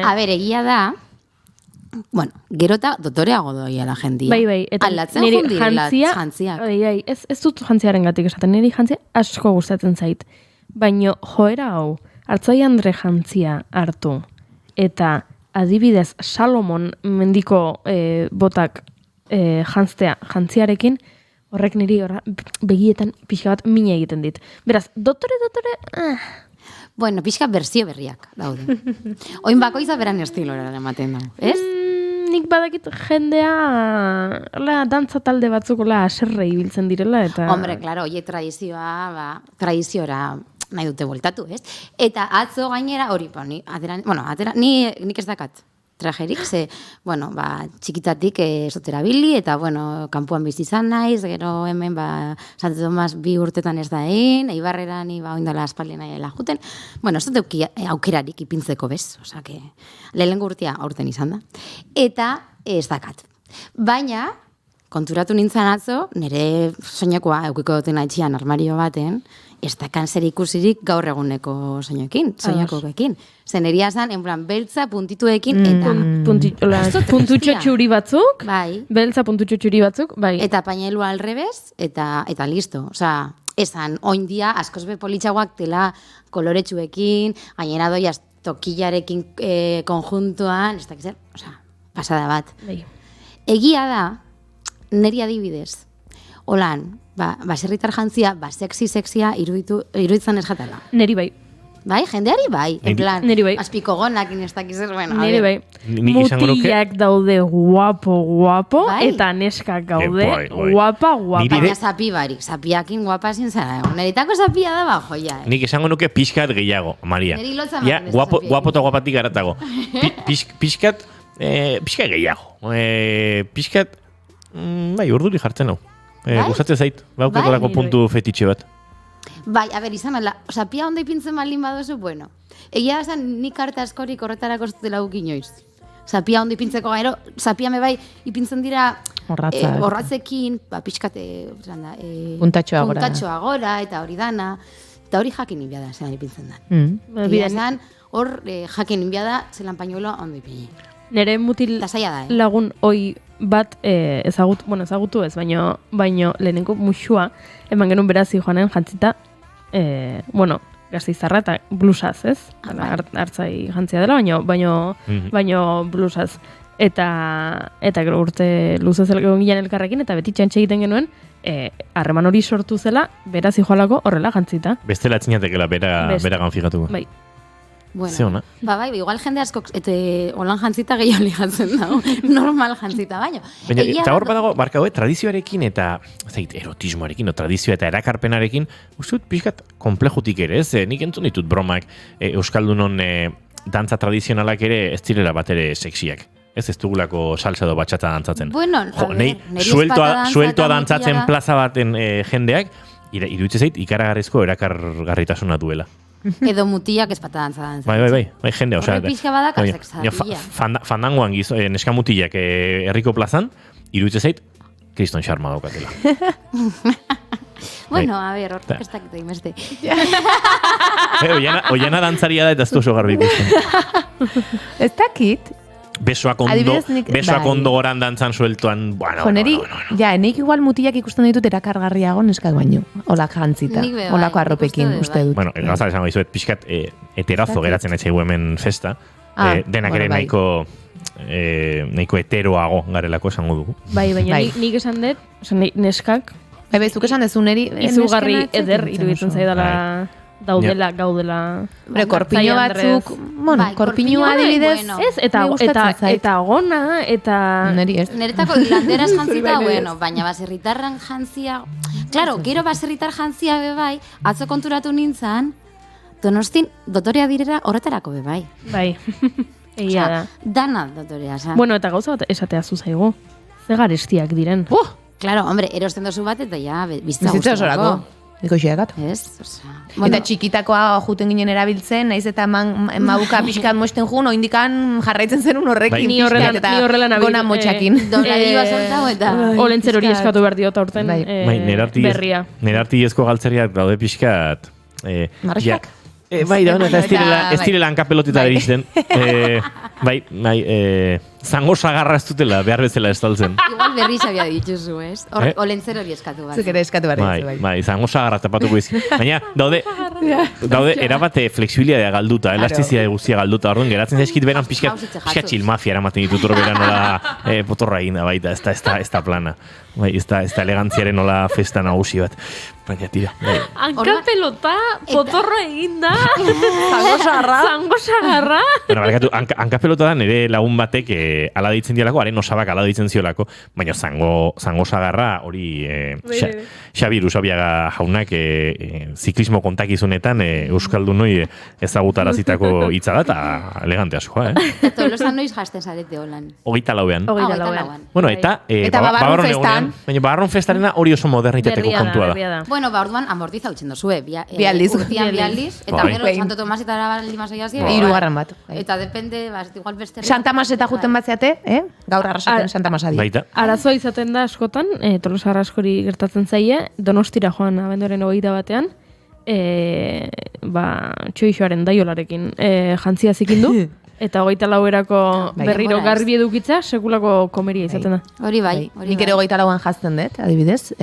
A ber, egia da, bueno, gerota dotoreago doia la jendi. Bai, eta niri jantziak. Bai, ez dut jantziaren gatik esaten, niri jantzia asko gustatzen zait. Baina joera hau, Artzai Andre jantzia hartu, eta adibidez Salomon mendiko botak jantziarekin, horrek niri begietan pixka bat mina egiten dit. Beraz, dotore... Bueno, pixka berzio berriak daude. Oin bakoitza beran estilora ematen da, ez? Nik badakit jendea dantza talde batzuk aserre ibiltzen direla, eta... Hombre, claro, oie tradiziora nahi dute bueltatu, ez? Eta atzo gainera hori, nik ez dakat trajerik, txikitatik esotera bili, eta, kanpuan bizi izan naiz, gero hemen, Santo Tomas 2 urtetan ez da egin, Eibarrera ni oindala aspalien nahiela juten, ez dut aukerarik ipintzeko bez, oza, lehenengo urtea aurten izan da. Eta ez dakat. Baina, konturatu nintzen atzo, nire soinakoa eukiko duten etxean armario baten, ez dakan zer ikusirik gaur eguneko soinakoekin. Zen eria zan, en plan, beltza puntituekin, eta... Puntutxo txuri batzuk, bai. Beltza puntutxo txuri batzuk, bai. Eta pañelua alrebez, eta listo. Osa, esan, oindia, askoz be politxagoak tela koloretsuekin, gainera doia tokillarekin konjuntuan, ez dakiz zer, pasada bat. Bai. Egia da, neri adibidez, holan, baserritar jantzia, sexia iruditzen ez jatala. Neri bai. Bai, jendeari bai. En plan, neri bai. Azpiko gonak inestakizez, neri bai. Mutilak daude guapo, bai. Eta neskak gaude guapa. Baina zapi barik, zapiakin guapa zara. Neritako zapia da joia. Nik esango nuke pixkat gehiago, Maria. Neri lotza guapo eta guapatik garatago. Pixkat gehiago. Pixkat, urduri jartzen hau. Gustatzen zait, bauketorako puntu fetitxe bat. Bai, a ber, izan ala, zapia ondo ipintzen malin badozu, bueno. Egia esan, nik arte askorik horretarako ez dutela inoiz. Zapia ondo ipintzeko gairo, zapia me bai ipintzen dira horratzekin, pixkate, puntatxoa gora, eta hori dana, eta hori jakin inbia da, zelan ipintzen da. Egia esan, hor jakin inbia da, zelan pañuelo ondo ipini. Nere mutil lagun oi bat ezagutu ez, baino lehenengo muxua, eman genuen berazi joanen jantzita, Gasteiztarra eta blusaz, ez? Artzai jantzia dela, baino blusaz. Eta gero urte luzez egon gilean elkarrekin, eta beti txantxe egiten genuen, harreman hori sortu zela, berazi joalako horrela jantzita. Bestela etxinatekela beragan fijatuko. Bai. Bueno, bai, igual jende asko holan jantzita gehiago ligatzen dago, normal jantzita baino. Eta hor badago, barka tradizioarekin eta erotismoarekin, tradizioa eta erakarpenarekin, uste dut pixkat komplejutik ere, ez? Nik entzun ditut bromak Euskaldunon dantza tradizionalak ere ez direla bat ere seksiak. Ez dugulako salsa edo batxata dantzatzen. Bueno, sueltoa dantzatzen plaza baten jendeak, iruditzen zait ikaragarrizko erakargarritasuna duela. Edo mutilak ez pata dantza. Bai, jende, osea. Horre pixka badak azekzadilla. Fandangoan neska mutilak herriko plazan, iruditzen zait, kriston xarma daukatela. Bueno, a ver, hor, ez dakit egin beste. Oiana dantzaria da eta ez du oso garbi ikusten. Ez dakit. Besoak ondo goran dantzan sueltuan, bueno. Ja, nik igual mutilak ikusten ditut erakargarriago neskak baino. Olak jantzita, olako arropekin, uste dut. Bueno, gauza esango dizuet, pixkat eterazo geratzen etxegu hemen festa. Denak ere nahiko heteroago garelako esango dugu. Bai, baina nik esan dut, neskak, bai, zuk esan dezu neri izugarri eder iruditzen zaidala gaudela. Korpiño batzuk, korpiño adibidez, ez, eta gona, eta... Neretako hilanderaz jantzita, bueno, baina baserritarran jantzia... Claro, gero baserritar jantzia bebai, atzo konturatu nintzen, Donostin dotorea direra horretarako bebai. Bai, egia da. Dana dotorea, sa. Bueno, eta gauza bat esatea zuzaigu. Ze garestiak diren. Claro, hombre, erosten dozu bat eta ja, bizitza osorako. Niko xeakat. Ez, oza. Eta txikitakoa juten ginen erabiltzen, naiz eta mabuka pixkat moesten jun, oindikan jarraitzen zenun horrekin. Ni horrela nabil. Gona motxakin. Doladioa soltago eta... Olentzer hori eskatu behar diot aurten berria. Nerartiezko galtzeriak daude pixkat... Marxak? Bai, da, eta ez direla hankapelotita iristen. Bai, zango sagarra ez dutela, behar bezala estaltzen. Igual berri sabia dituzu, ez? Olentzer hori eskatu bat. Zuk ere eskatu behar ditu, bai. Zango sagarra tapatuko izan. Baina, daude erabate flexibilidadea galduta, elastizia guztia galduta, orduan geratzen zaizkit beran pixka txil mafia eramaten ditut beran nola potorra egin da, baita, ez da plana. Bai, ez da elegantziaren nola festa nagusi bat. Baina, tira. Hankapelota, potorra egin da. Zango sagarra. Bueno, barakatu, hankapelota da nire lagun batek ala ditzen diolako, haren osabak ala ditzen ziolako, baina zango sagarra hori Xabi Usabiaga jaunak ziklismo kontakizunetan euskaldunoi ezagutarazitako hitza da, eta elegante askoa, Tolosan noiz jasten zarete holan. 24an. Bueno, eta babarron egunean, baina babarron festarena hori oso modernitateko kontua da. Bueno, ba, orduan amortiza utzen dozue. Bialdiz. Eta gero Santo Tomasetara baldi masoia zi. Hirugarren bat. Eta depende, igual beste... Santa Maseta juten batzeate, gaur arrasaten Santa Masadi. Arazoa izaten da askotan, Tolosa askori gertatzen zaie, Donostira joan abenduaren 21 txoixoaren daiolarekin jantzia zikindu. Eta 24erako berriro garbi edukitza, sekulako komeria izaten da. Hori bai. Nik ere 24an jazten dut, adibidez.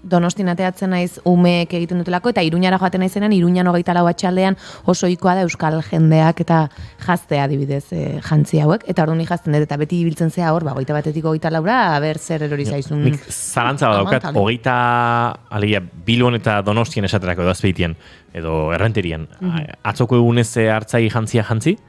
Donostin ateatzen naiz umeek egiten dutelako, eta Iruñara joaten naizenan, Iruñan 24 atxaldean oso ohikoa da euskal jendeak eta jaztea adibidez jantzi hauek. Eta orduan jazten dut, eta beti ibiltzen zea hor, 21-tik 24ra, aber zer erori zaizun. Nik zalantza daukat, 20, Bilbon eta Donostien esaterako edo azpeitien, edo errenterian. Atzoko egunez hartzai jantzia jantzi,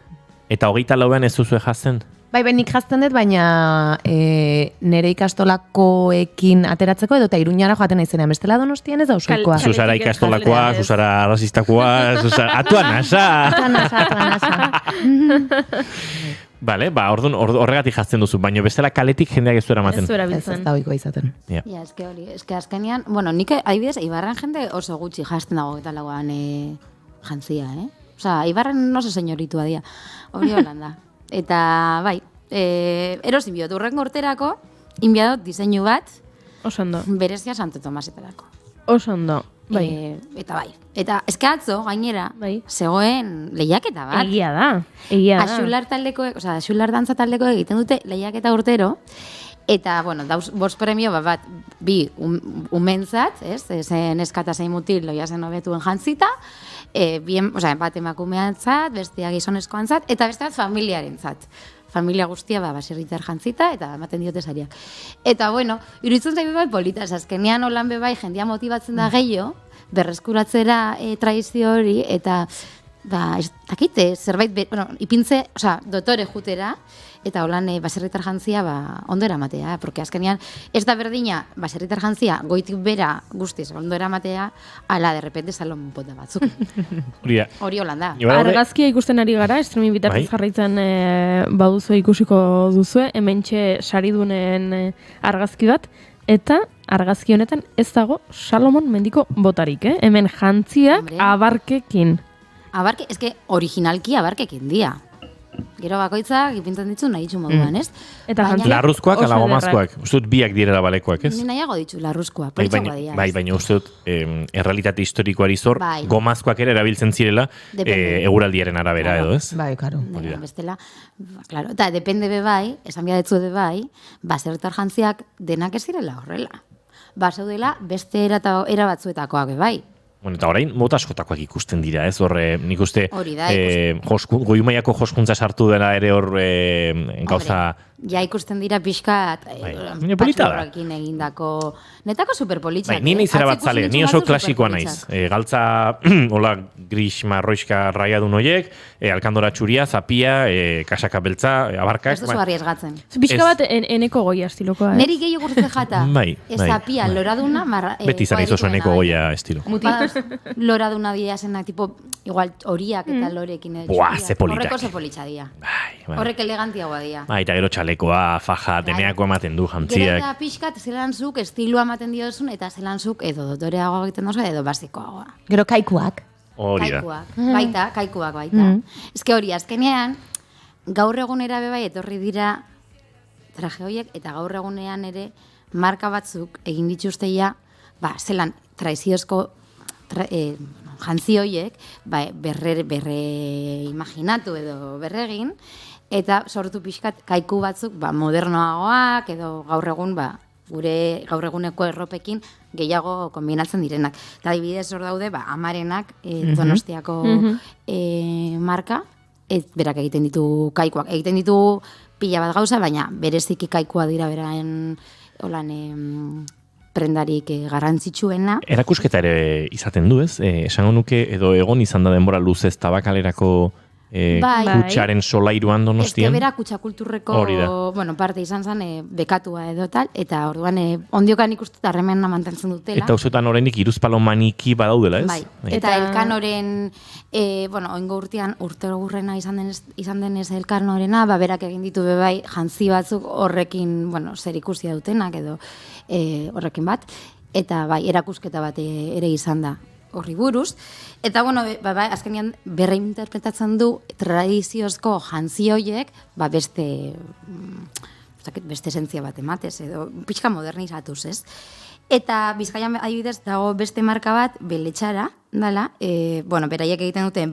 eta 24an ez duzue jazten? Bai, nik jazten dut, baina nire ikastolakoekin ateratzeko edo eta Iruñara joaten naizenean. Bestela Donostien ez da osoikoa. Zuzara ikastolakoa, zuzara rasistakoa, zuzara... Atua nasa! Bale, orduan horregatik jazten duzu, baina bestela kaletik jendeak ez du eramaten. Ez du erabiltzen. Ez da oikoa izaten. Ja, eske hori, eske azkenean, bueno, nik adibidez, Ibarran jende oso gutxi jazten dago eta lagoan jantzia, Osa, Ibarran oso señoritua dia. Hori holanda. Eta, bai, erosin biot, urrengo urterako, inbiadot diseinu bat, Osondo. Berezia Santo Tomasetarako. Osondo, bai. Eta bai. Eta eske atzo, gainera, zegoen lehiaketa bat. Egia da. Axular taldeko, oza, Axular dantza taldeko egiten dute lehiaketa urtero, eta, bueno, dauz, bost premio bat, bi umentzat, zen eskata zein mutil, loia zen hobetuen jantzita, bat emakumeantzat, bestea gizonezkoantzat, eta beste bat familiarentzat. Familia guztia baserritar jantzita, eta ematen diote sariak. Eta, bueno, iruditzen zaitu bai polita, azkenean holan bebai jendia motibatzen da gehiago, berreskuratzera tradizio hori, eta ez dakite, zerbait, ipintze, dotore jutera, eta holan baserritar jantzia ondo eramatea, porque azkenean ez da berdina baserritar jantzia goitik bera guztiz ondo eramatea, ala de repente salon bota batzuk. Hori holan da. Argazkia ikusten ari gara, streaming bitartez jarraitzen baduzu ikusiko duzue, hementxe saridunen argazki bat, eta argazki honetan ez dago Salomon mendiko botarik, Hemen jantziak abarkekin. Abarke, originalki abarkekin dia. Gero bakoitzak ipintzen ditzu nahi ditzu moduan, ez? Larruzkoak ala gomazkoak? Uste dut biak direla balekoak, ez? Ni nahiago ditzu larruzkoak, politxako badia. Baina uste dut errealitate historikoari zor, gomazkoak ere erabiltzen zirela eguraldiaren arabera edo, ez? Bai, karo. Bestela, claro, eta depende bebai, esan biadetzu bebai, baserritar jantziak denak ez direla horrela. Baseudela beste era batzuetakoak bebai. Bueno, eta orain, mota askotakoak ikusten dira, ez? Horre, nik uste, goimaiako joskuntza sartu dela ere hor gauza... Ja ikusten dira pixkat, patxurrakin egindako, netako superpolitxak. Ni nahi zera bat zale, ni oso klasikoa naiz. Galtza, hola, gris marroixka raiadun hoiek, alkandora txuria, zapia, kasaka beltza, abarkak... Ez duzu arriesgatzen. Pixka bat eneko goia estilokoa. Neri gehiago gurtze jata, zapia loraduna... Beti izan izo eneko goia estilo. Loraduna dia zenak, tipo, igual horiak eta lorekin. Buah, ze politak. Horreko ze politxa dia. Horrek elegantiagoa dia. Eta gero txalekoa, faja, deneako ematen du jantziak. Gero eta pixkat zelanzuk estiloa ematen diozun, eta zelanzuk edo dotoreagoa egiten dozu, edo basikoagoa. Gero kaikuak. Hori da. Kaikuak baita. Ez que hori, azkenean, gaur egunera bebai etorri dira traje horiek, eta gaur egunean ere marka batzuk egin dituzteia, zelan traiziozko jantzi horiek, berre imaginatu edo berregin, eta sortu pixkat kaiku batzuk modernoagoak edo gaur egun gure gaur eguneko erropekin gehiago kombinatzen direnak. Eta adibidez hor daude Amarenak Donostiako marka, berak egiten ditu kaikuak. Egiten ditu pila bat gauza, baina bereziki kaikua dira beraen prendarik garrantzitsuena. Erakusketa ere izaten du, ez? Esango nuke edo egon izan da denbora luzez tabakalerako kutsaren solairuan Donostian. Ez bera kutsakulturreko parte izan zen bekatua edo tal, eta orduan ondiokan ikustu harremena mantentzen dutela. Eta usetan oraindik hiruzpalo maniki badaudela, ez? Bai. Eta Elkanoren, oingo urtean urtegurrena izan denez Elkanorena, berak egin ditu bebai jantzi batzuk horrekin, zer ikusia dutenak edo horrekin bat, eta erakusketa bat ere izan da horri buruz. Eta, azkenean berreinterpretatzen du tradiziozko jantzi horiek, beste esentzia bat ematez, edo pixka modernizatuz, ez? Eta Bizkaian adibidez dago beste marka bat, Beletxara, dala, beraiek egiten duten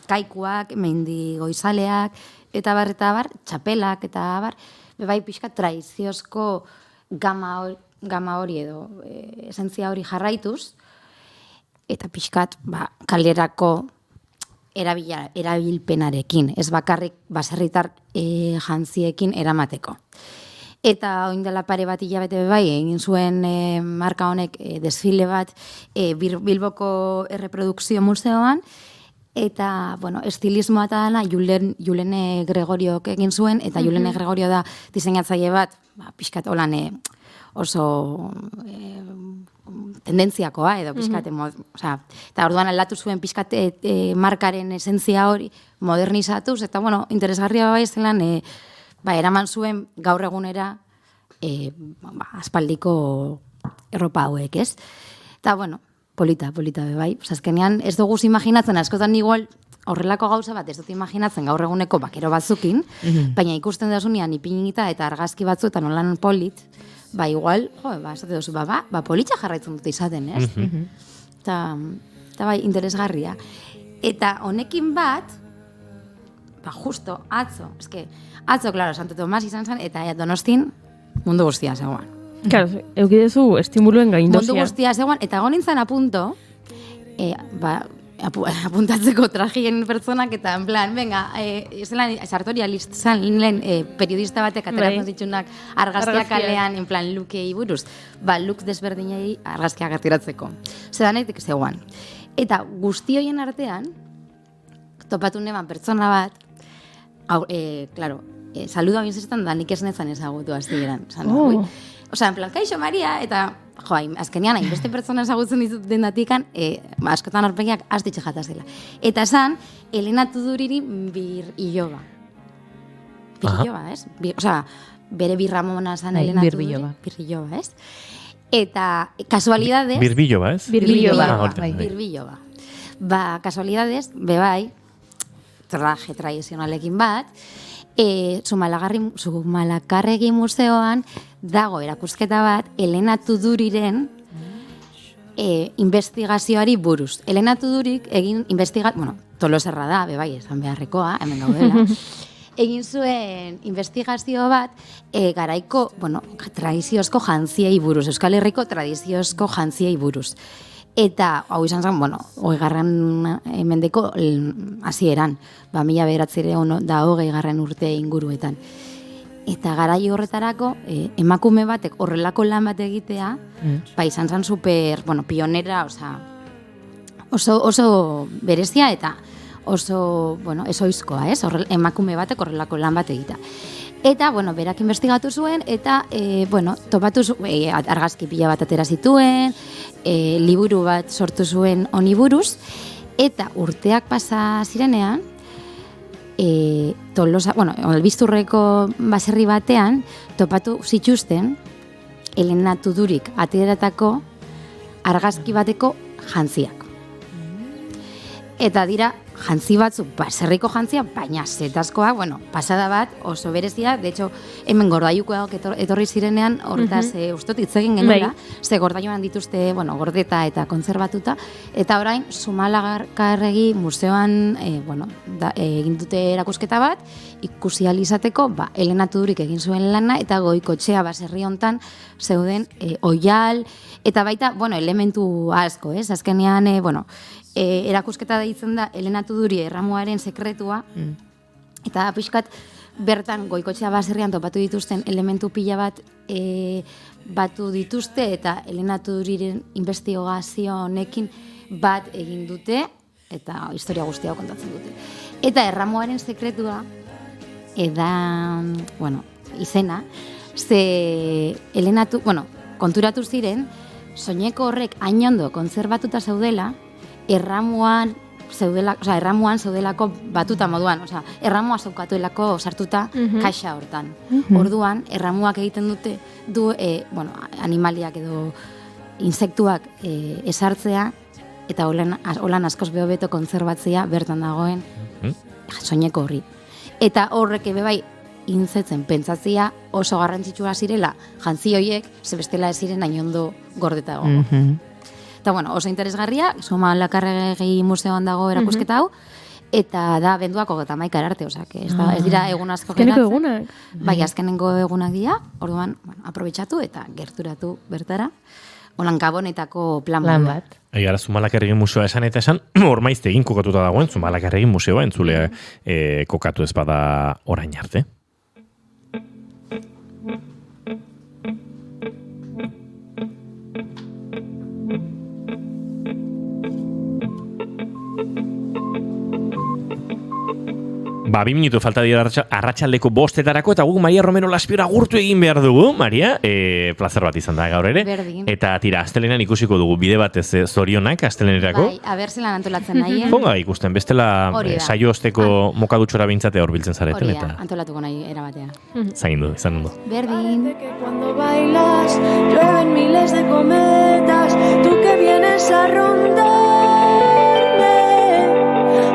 kaikuak, meindi goizaleak, eta bar, txapelak, eta bar, bebai pixka tradiziozko gama hori edo esentzia hori jarraituz, eta pixkat kalerako erabilpenarekin, ez bakarrik baserritar jantziekin eramateko. Eta oin dela pare bat hilabete egin zuen marka honek desfile bat Bilboko Erreprodukzio Museoan, eta, estilismoa eta dela Julene Gregoriok egin zuen, eta Julene Gregorio da diseinatzaile bat, pixkat holan oso tendentziakoa edo pixkat, eta orduan aldatu zuen pixkat markaren esentzia hori modernizatuz, eta interesgarria zelan, eraman zuen gaur egunera aspaldiko erropa hauek, ez? Eta, polita bebai, azkenean ez dugu imaginatzen, askotan igual horrelako gauza bat ez dut imaginatzen gaur eguneko bakero batzukin, baina ikusten dasunean ipinita eta argazki batzuetan nolan polit, igual, esate duzu, politxa jarraitzen dute izaten, ez? Eta interesgarria. Eta honekin bat, justo, atzo, klaro, Santo Tomas izan zen, eta Donostin mundu guztia zegoen. Claro, eukidezu estimuluen gaindosia. Mundu guztia zegoen, eta gonintzen apunto, apuntatzeko trajien pertsonak, eta en plan, venga, sartorialist zan lehen periodista batek ateratzen zitsunak argazkiak kalean, en plan, lukei buruz, luk desberdinei argazkiak ateratzeko. Zedanetik zegoen. Eta guzti hoien artean, topatu neban pertsona bat, claro, saludo abinzetan da nik ez nezan ezagutu hasieran. Osea, en plan, kaixo Maria, eta azkenean, hainbeste pertsona ezagutzen ditut dendatikan, askotan aurpegiak astitxe jatazela. Eta esan, Elena Tuduriri birriloba. Birriloba, ez? Osea, bere birramona zan Elena Tuduri. Birriloba, ez? Eta, kasualidades... Birbiloba, ez? Birbiloba. Ba, kasualidades, bebai, traje tradizionalekin bat, Zumalakarregi museoan dago erakusketa bat Elena Tuduriren investigazioari buruz. Elena Tudurik egin Toloserra da, bebai, esan beharrekoa, hemen gaudela. Egin zuen investigazio bat garaiko, tradiziozko jantziei buruz, Euskal Herriko tradiziozko jantziei buruz. Eta, hau izan zen, 20. mendeko hasieran, 1920 urte inguruetan. Eta garai horretarako, emakume batek horrelako lan bat egitea, izan zen super, pionera, oso berezia eta oso, ezoizkoa, ez? Emakume batek horrelako lan bat egitea. Eta, berak investigatu zuen, eta, topatu argazki pila bat atera zituen, liburu bat sortu zuen honi buruz, eta urteak pasa zirenean, Albizturreko baserri batean, topatu zituzten, Elena Tudurik ateratako argazki bateko jantziak. Eta dira, jantzi batzuk, baserriko jantzia, baina zetazkoak, pasada bat, oso berezia, de hecho, hemen gordaiukoak etorri zirenean, horretaz, ustot itzegin genuela, ze gordaiuan dituzte, gordeta eta kontzerbatuta, eta orain, Zumalakarregi museoan, egin dute erakusketa bat, ikusi alizateko, Elena Tudurik egin zuen lana, eta Goikotxea baserri hontan zeuden oial, eta baita, elementu asko, ez? Azkenean, erakusketa deitzen da Elena Tuduri erramuaren sekretua, eta pixkat bertan Goikotxea baserrian topatu dituzten elementu pila bat batu dituzte, eta Elena Tuduriren investigazio honekin bat egin dute, eta historia guztia kontatzen dute. Eta erramuaren sekretua, izena, ze Elena konturatu ziren, soineko horrek hain ondo kontzerbatuta zaudela, erramuan zeudelako batuta moduan, erramua zaukatuelako sartuta kaxa hortan. Orduan, erramuak egiten dute animaliak edo insektuak esartzea, eta holan askoz behobeto kontzerbatzea bertan dagoen soineko horri. Eta horrek bai intzetzen pentsatzea oso garrantzitsua zirela jantzi horiek, ze bestela ez ziren hain ondo gordeta egongo. Eta, oso interesgarria, Zumalakarregi museoan dago erakusketa hau, eta da benduak 31 arte, ez dira egun asko geratzen. Azkeneko egunak? Bai, azkenengo egunak dira, orduan, aprobetxatu eta gerturatu bertara, holan gabonetako plan bat. Gara, Zumalakarregi museoa esan eta esan, ormaizte egin kokatuta dagoen, Zumalakarregi museoa entzulea kokatu ez bada orain arte. Ba, 2 minutu falta dira arratsaldeko 5:00 eta guk Maria Romero Laspiora gurtu egin behar dugu, Maria. Plazer bat izan da gaur ere. Berdin. Eta tira, astelenean ikusiko dugu bide batez zorionak astelenerako. Bai, abertzelan antolatzen nahien. Ponga ikusten, bestela saio osteko mokadutxora bintzate horbiltzen zareten. Hori da, antolatuko nahi erabatea. Zaindu, izan ondo. Berdin. Cuando bailas, llueven miles de cometas, tú que vienes a rondarme,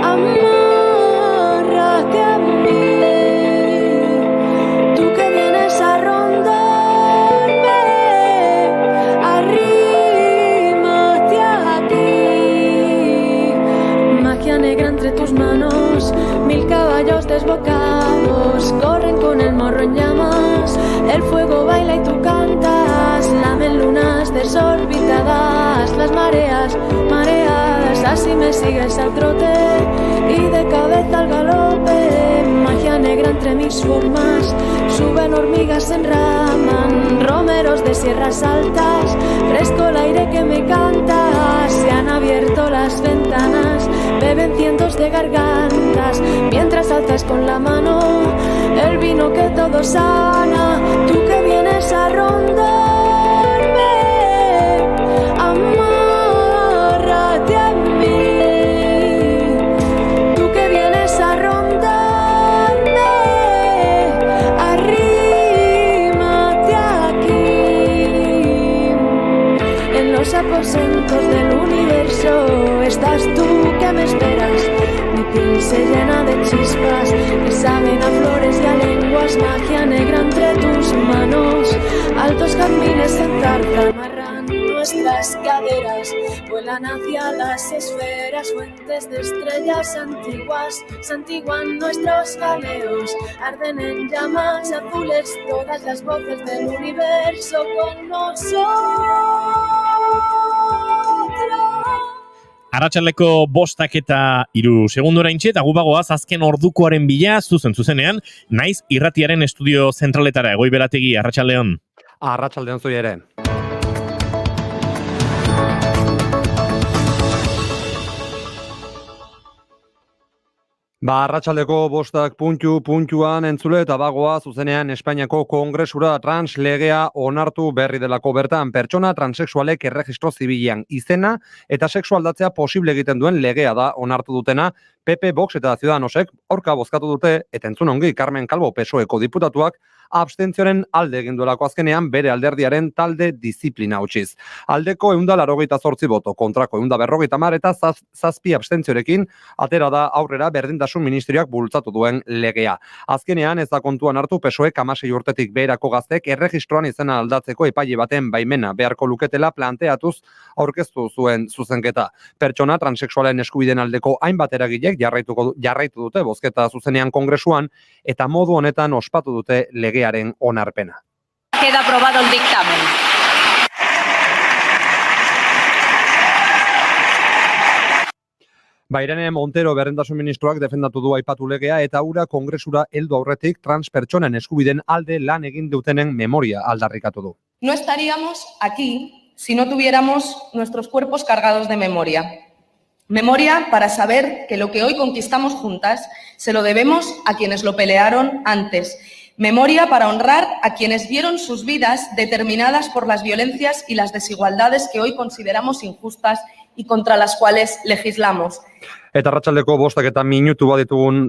amárrate a mí, tú que vienes a rondarme, arrímate a ti, magia negra entre tus manos, 1000 caballos desbocados, corren con el morro en llamas, el fuego baila y tú cantas, lamen lunas desorbitadas, las mareas, mareadas, así me sigues al trote y de cabeza al galope, magia negra entre mis formas, suben hormigas, se enraman, romeros de sierras altas, fresco el aire que me canta, se han abierto las ventanas, beben cientos de gargantas, mientras alzas con la mano el vino que todo sana. Tú que vienes a rondarme, amárrate a mí. Tú que vienes a rondarme, arrímate aquí. En los aposentos del universo estás tú que me esperas. Mi piel se llena de chispas que saben a flores y a lenguas, magia negra entre tus manos. Altos jazmines en zarza amarran nuestras caderas, vuelan hacia las esferas, fuentes de estrellas antiguas, santiguan nuestros jaleos, arden en llamas azules todas las voces del universo con nosotros. Arratsaldeko 5:03 segundora intxe, eta gubagoaz azken ordukoaren bila zuzenean, naiz irratiaren estudio zentraletara. Egoi Berategi, arratsaldeon. Arratsaldeon zui ere. Arratsaldeko 5 puntuan entzule eta bagoa zuzenean Espainiako Kongresura translegea onartu berri delako bertan pertsona transexualek erregistro zibilean izena eta sexualdatzea posible egiten duen legea da onartu dutena. PP, Vox eta Ciudadanosek aurka bozkatu dute eta entzun ongi Carmen Calvo PSOEko diputatuak abstentzioaren alde egin duelako azkenean bere alderdiaren talde disiplina utziz. Aldeko 188 boto, kontrako 150 eta 7 abstentziorekin atera da aurrera berdintasun ministerioak bultzatu duen legea. Azkenean ez da kontuan hartu PSOEk 16 urtetik beherako gaztek erregistroan izena aldatzeko epaile baten baimena beharko luketela planteatuz aurkeztu zuen zuzenketa. Pertsona transexualen eskubideen aldeko hainbat eragilek jarraitu dute bozketa zuzenean Kongresuan eta modu honetan ospatu dute legearen onarpena. Queda aprobado el dictamen. Irene Montero berdintasun ministroak defendatu du aipatu legea eta hura Kongresura heldu aurretik transpertsonen eskubideen alde lan egin dutenen memoria aldarrikatu du. No estaríamos aquí si no tuviéramos nuestros cuerpos cargados de memoria. Memoria para saber que lo que hoy conquistamos juntas se lo debemos a quienes lo pelearon antes. Memoria para honrar a quienes vieron sus vidas determinadas por las violencias y las desigualdades que hoy consideramos injustas y contra las cuales legislamos. Eta arratsaldeko 5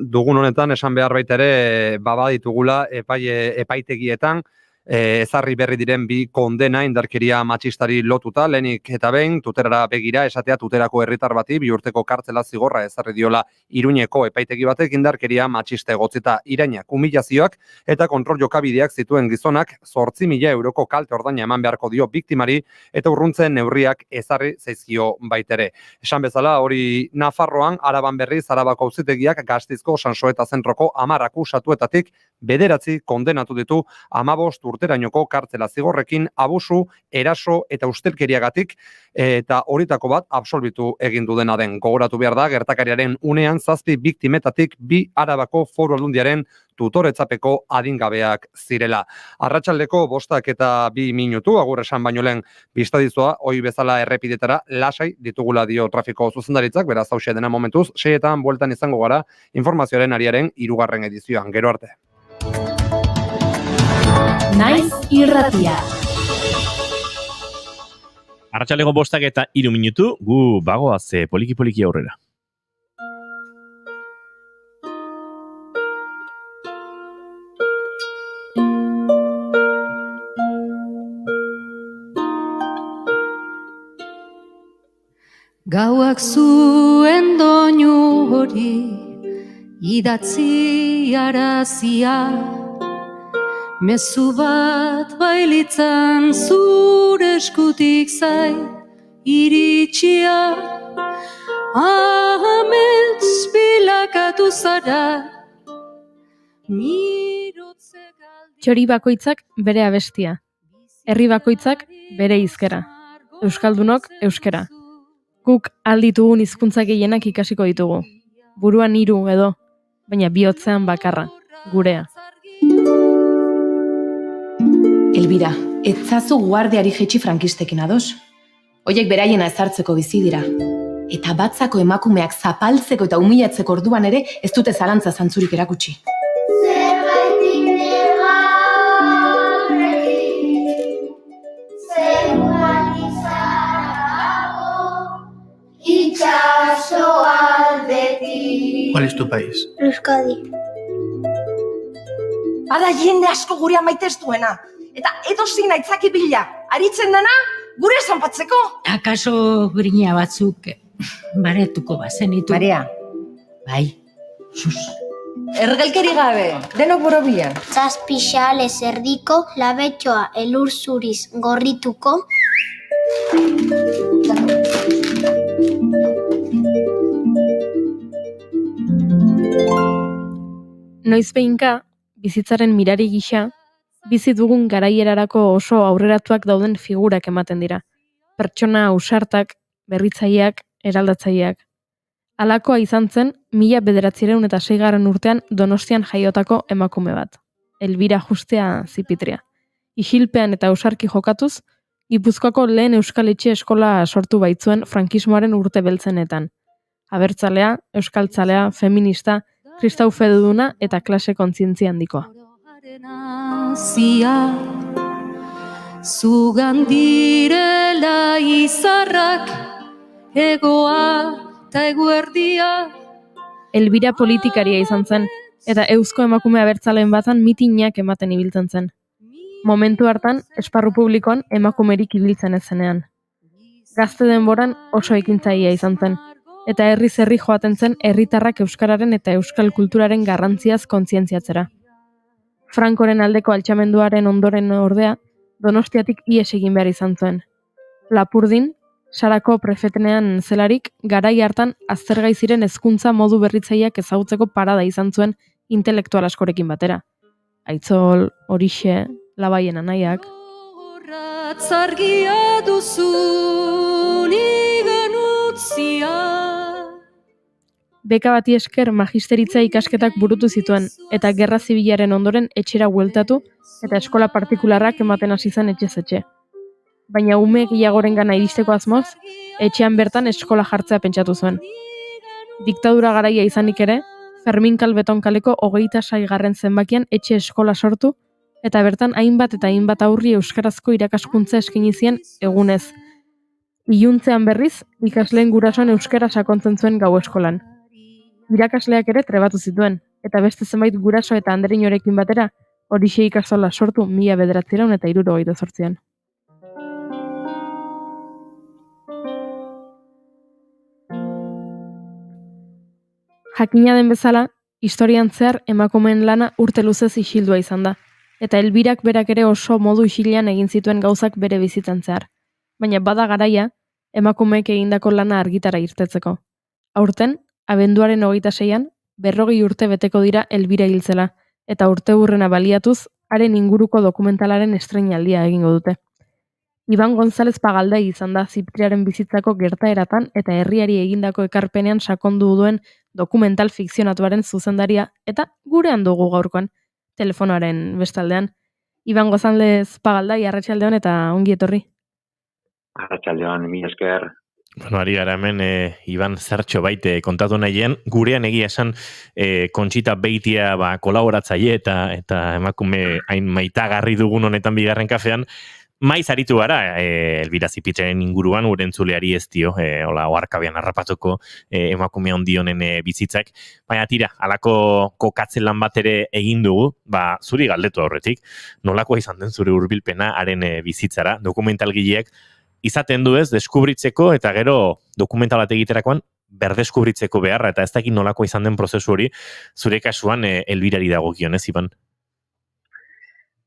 dugun honetan esan behar baita ere baditugula epaitegietan ezarri berri diren bi kondena indarkeria matxistari lotuta, lehenik eta behin tuterara begira esatea tuterako herritar bati 2 urteko kartzela zigorra ezarri diola Iruñeko epaitegi batek indarkeria matxista egotzita irainak, humilazioak eta kontrol jokabideak zituen gizonak 8.000 euroko kalte ordaina eman beharko dio biktimari eta urruntzen neurriak ezarri zaizkio baitere. Esan bezala hori Nafarroan, Araban berriz Arabako auzitegiak Gasteizko Sansoeta zentroko 10 akusatuetatik 9 kondenatu ditu 15 urterainoko kartzela zigorrekin abusu, eraso eta ustelkeriagatik eta horitako bat absolbitu egin du dena den. Gogoratu behar da gertakariaren unean 7 biktimetatik 2 Arabako Foru Aldundiaren tutoretzapeko adingabeak zirela. Arratsaldeko 5:02 agur esan baino lehen bistadizoa ohi bezala errepidetara lasai ditugula dio trafiko zuzendaritzak, beraz hauxe dena momentuz 6etan bueltan izango gara informazioaren ariaren 3. edizioan. Gero arte. Naiz irratia. Arratsaldeko 5:03 gu bagoaz poliki aurrera. Gauak zuen doinu hori idatzi arazia, mezu bat bailitzan zure eskutik zai iritsia, amets bilakatu zara. Txori bakoitzak bere abestia, herri bakoitzak bere hizkera, euskaldunok euskera. Guk alditugun hizkuntza gehienak ikasiko ditugu. Buruan 3 edo, baina bihotzean bakarra, gurea. Elbira, etzazu guardiari jetxi frankistekin ados. Hoiek beraiena ezartzeko bizi dira. Eta batzako emakumeak zapaltzeko eta humilatzeko orduan ere ez dute zalantza zantzurik erakutsi. Zerbaitik negarrekin, zeruan izarago, itxaso aldetik. ¿Cuál es tu país? Euskadi. Bada jende asko gurean maite ez duena. Eta edozein aitzaki bila, aritzen dena gure zanpatzeko. Akaso grina batzuk baretuko bazenitu. Maria. Bai. Sus. Ergelkeri gabe, denok borobila. Zazpixale zerdiko, labetxoa elur zuriz gorrituko. Noizbehinka, bizitzaren mirari gisa, bizi dugun garaierarako oso aurreratuak dauden figurak ematen dira. Pertsona ausartak, berritzaileak, eraldatzaileak. Halakoa izan zen 1906 urtean Donostian jaiotako emakume bat. Elbira Justea Zipitria. Isilpean eta ausarki jokatuz, Gipuzkoako lehen euskal etxe eskola sortu baitzuen frankismoaren urte beltzenetan. Abertzalea, euskaltzalea, feminista, kristau feduduna eta klase kontzientzia handikoa. Zia, zugan direla izarrak, egoa eta eguerdia. Elbira politikaria izan zen, eta eusko emakume abertzaleen batzan mitinak ematen ibiltzen zen. Momentu hartan, esparru publikoan emakumerik ibiltzen ez zenean. Gazte denboran oso ekintzailea izan zen, eta herriz-herri joaten zen herritarrak euskararen eta euskal kulturaren garrantziaz kontzientziatzera. Frankoren aldeko altxamenduaren ondoren ordea, Donostiatik ihes egin behar izan zuen. Lapurdin, Sarako prefetenean zelarik, garai hartan aztergai ziren hezkuntza modu berritzaileak ezagutzeko parada izan zuen intelektual askorekin batera. Aitzol, Horixe, Labaien anaiak. Ratzargia duzu nigan utzia. Beka bati esker magisteritza ikasketak burutu zituen, eta gerra zibilaren ondoren etxera bueltatu, eta eskola partikularrak ematen hasi zen etxez etxe. Baina ume gehiagorengana iristeko asmoz, etxean bertan eskola jartzea pentsatu zuen. Diktadura garaia izanik ere, Fermin Kalbeton kaleko 26. zenbakian etxe eskola sortu, eta bertan hainbat eta hainbat aurri euskarazko irakaskuntza eskaini zien egunez. Iluntzean berriz, ikasleen gurasoen euskara sakontzen zuen gau eskolan. Irakasleak ere trebatu zituen, eta beste zenbait guraso eta anderinorekin batera, Horixe ikastola sortu 1978an. Jakina den bezala, historian zehar emakumeen lana urte luzez isildua izan da, eta Elbirak berak ere oso modu isilean egin zituen gauzak bere bizitzan zehar. Baina bada garaia, emakumeek egindako lana argitara irtetzeko. Aurten, abenduaren 26an, 40 urte beteko dira Elbira hiltzela, eta urteurrena baliatuz, haren inguruko dokumentalaren estreinaldia egingo dute. Iban González Pagaldai izan da Zipriaren bizitzako gertaeratan eta herriari egindako ekarpenean sakondu duen dokumental fikzionatuaren zuzendaria eta gurean dugu gaurkoan, telefonoaren bestaldean. Iban González Pagaldai, arratsaldeon eta ongi etorri. Arratsaldeon, mila esker. Bueno, ari gara hemen, Iban zertxo baite kontatu nahien, gurean egia esan Kontxita Beitia kolaboratzaile eta emakume hain maitagarri dugun honetan bigarren kafean, maiz aritu gara, Elbira Zipitraren inguruan, gure entzuleari ez dio, oarkabean harrapatuko emakume handi honen bizitzak, baina tira, halako kokatzen lan bat ere egin dugu, zuri galdetu aurretik, nolakoa izan den zure hurbilpena haren bizitzara, dokumentalgileak izaten du ez, deskubritzeko eta gero dokumental bat egiterakoan berdeskubritzeko beharra, eta ez dakit nolakoa izan den prozesu hori, zure kasuan Elbirari dagokion, ez, Iban?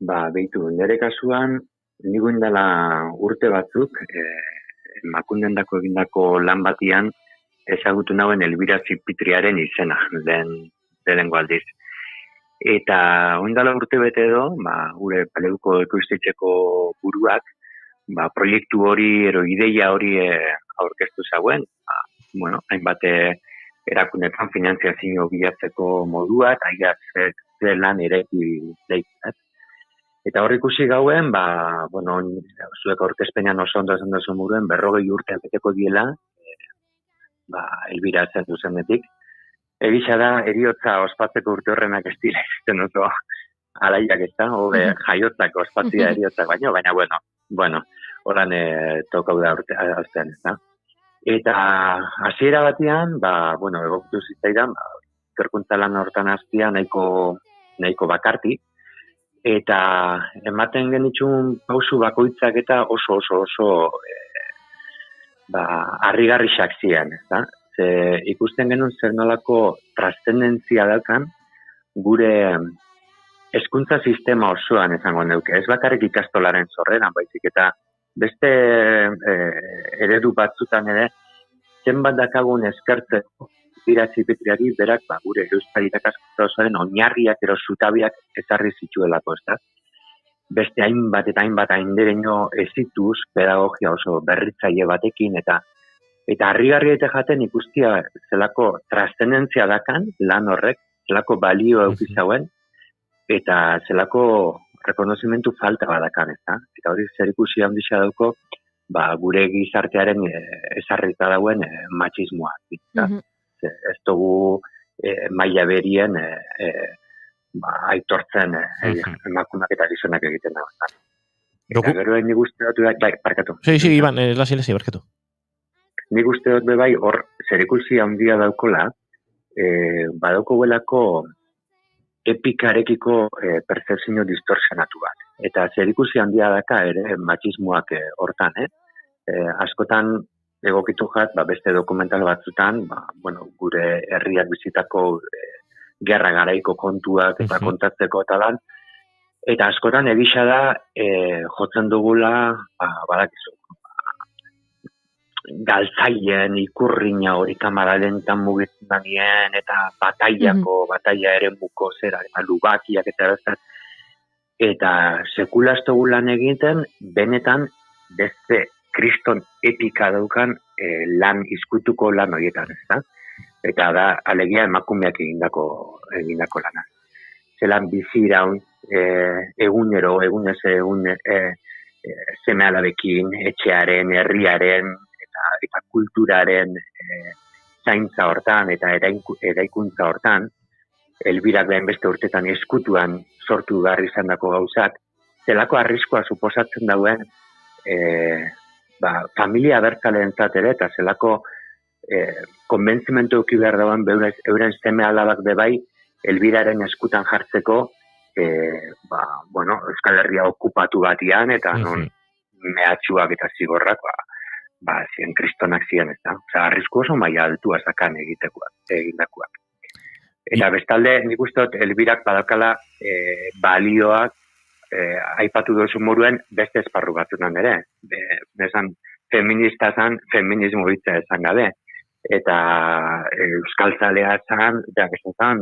Beitu, nire kasuan, nigu indala urte batzuk, Emakundendako egindako lan batian, ezagutu nauen Elbira Zipitriaren izena, lehenengo aldiz. Eta oindala urte bete edo, gure Paleuko ekoiztetxeko buruak, proiektu hori, ideia hori aurkeztu zauen, hainbat erakundetan finantziazio bilatzeko modua, eta iatzek lan ereki leitzat. Eta hor ikusi gauen, zuek aurkezpenean oso ondo esan duzu muruen, 40 urte beteko diela, Elbira zen duzenetik. Egisa da, eriotza ospatzeko urte horrenak ez dira izten oso alaiak ez da, jaiotzak ospatzia eriotzak baina bueno, horan tokau da aztean ez da. Eta hasiera batean, egokitu zitzaidan, ikerkuntza lan hortan hastia nahiko bakarti, eta ematen genitxun pausu bakoitzak eta oso harrigarriak ziren, ez da? Ze ikusten genuen zer nolako trascendentzia daukan gure hezkuntza sistema osoan esango neuke. Ez bakarrik ikastolaren sorreran baizik eta beste eredu batzutan ere zenbat dakagun eskertzeko iratzi Petriari berak gure euskal irakaskuntza osoaren oinarriak ero zutabiak ezarri zituelako, ez da? Beste hainbat haindereño ezituz pedagogia oso berritzaile batekin eta harrigarria jaten ikustia zelako trascendentzia dakan lan horrek, zelako balio eukizauen eta zelako rekonozimentu falta badakan, ez da? Eta hori zer ikusi handixea dauko gure gizartearen ezarrita dauen matxismoa. Ez dugu maila berien aitortzen emakumeak eta gizonak egiten da. Eta gero nik uste dut, barkatu. Sí, Iban, lasi, barkatu. Nik uste dut bebai hor zerikusi handia daukola, badauko guelako epikarekiko percepzio distorsionatu bat. Eta zerikusi handia daka ere matxismoak hortan, askotan egokitu jat, beste dokumental batzutan, gure herriak bizitako gerra garaiko kontuak eta kontatzeko talan, eta askotan egisa da jotzen dugula, badakizu, galtzaien, ikurriña hori kamara lentan mugitzen danien, eta bataia ere buko zera, eta lubakiak eta erazten, eta sekulazto gulan egiten, benetan beste kriston epika daukan lan izkutuko lan horietan, ez da? Eta da, alegia emakumeak egindako lana. Zelan bizi iraun, egunez egun seme alabekin, etxearen, herriaren, eta kulturaren zaintza hortan eta eraikuntza hortan, Elbirak behin beste urtetan eskutuan sortu behar izan dako gauzak, zelako arriskoa suposatzen dauen familia abertzalentzat ere, eta zelako konbentzimentu euki behar dauen euren seme alabak bebai Elbiraren eskutan jartzeko Euskal Herria okupatu batian, eta non mehatxuak eta zigorrak zien kristonak ziren, ez da? Osa, arrisku oso maila altua zakan egindakoak. Eta bestalde, nik uste dut, Elbirak badakala balioak aipatu dozu moruen beste esparru batzutan ere. Esan, feminista zan, feminismo hitza esan gabe. Eta euskaltzalea zan,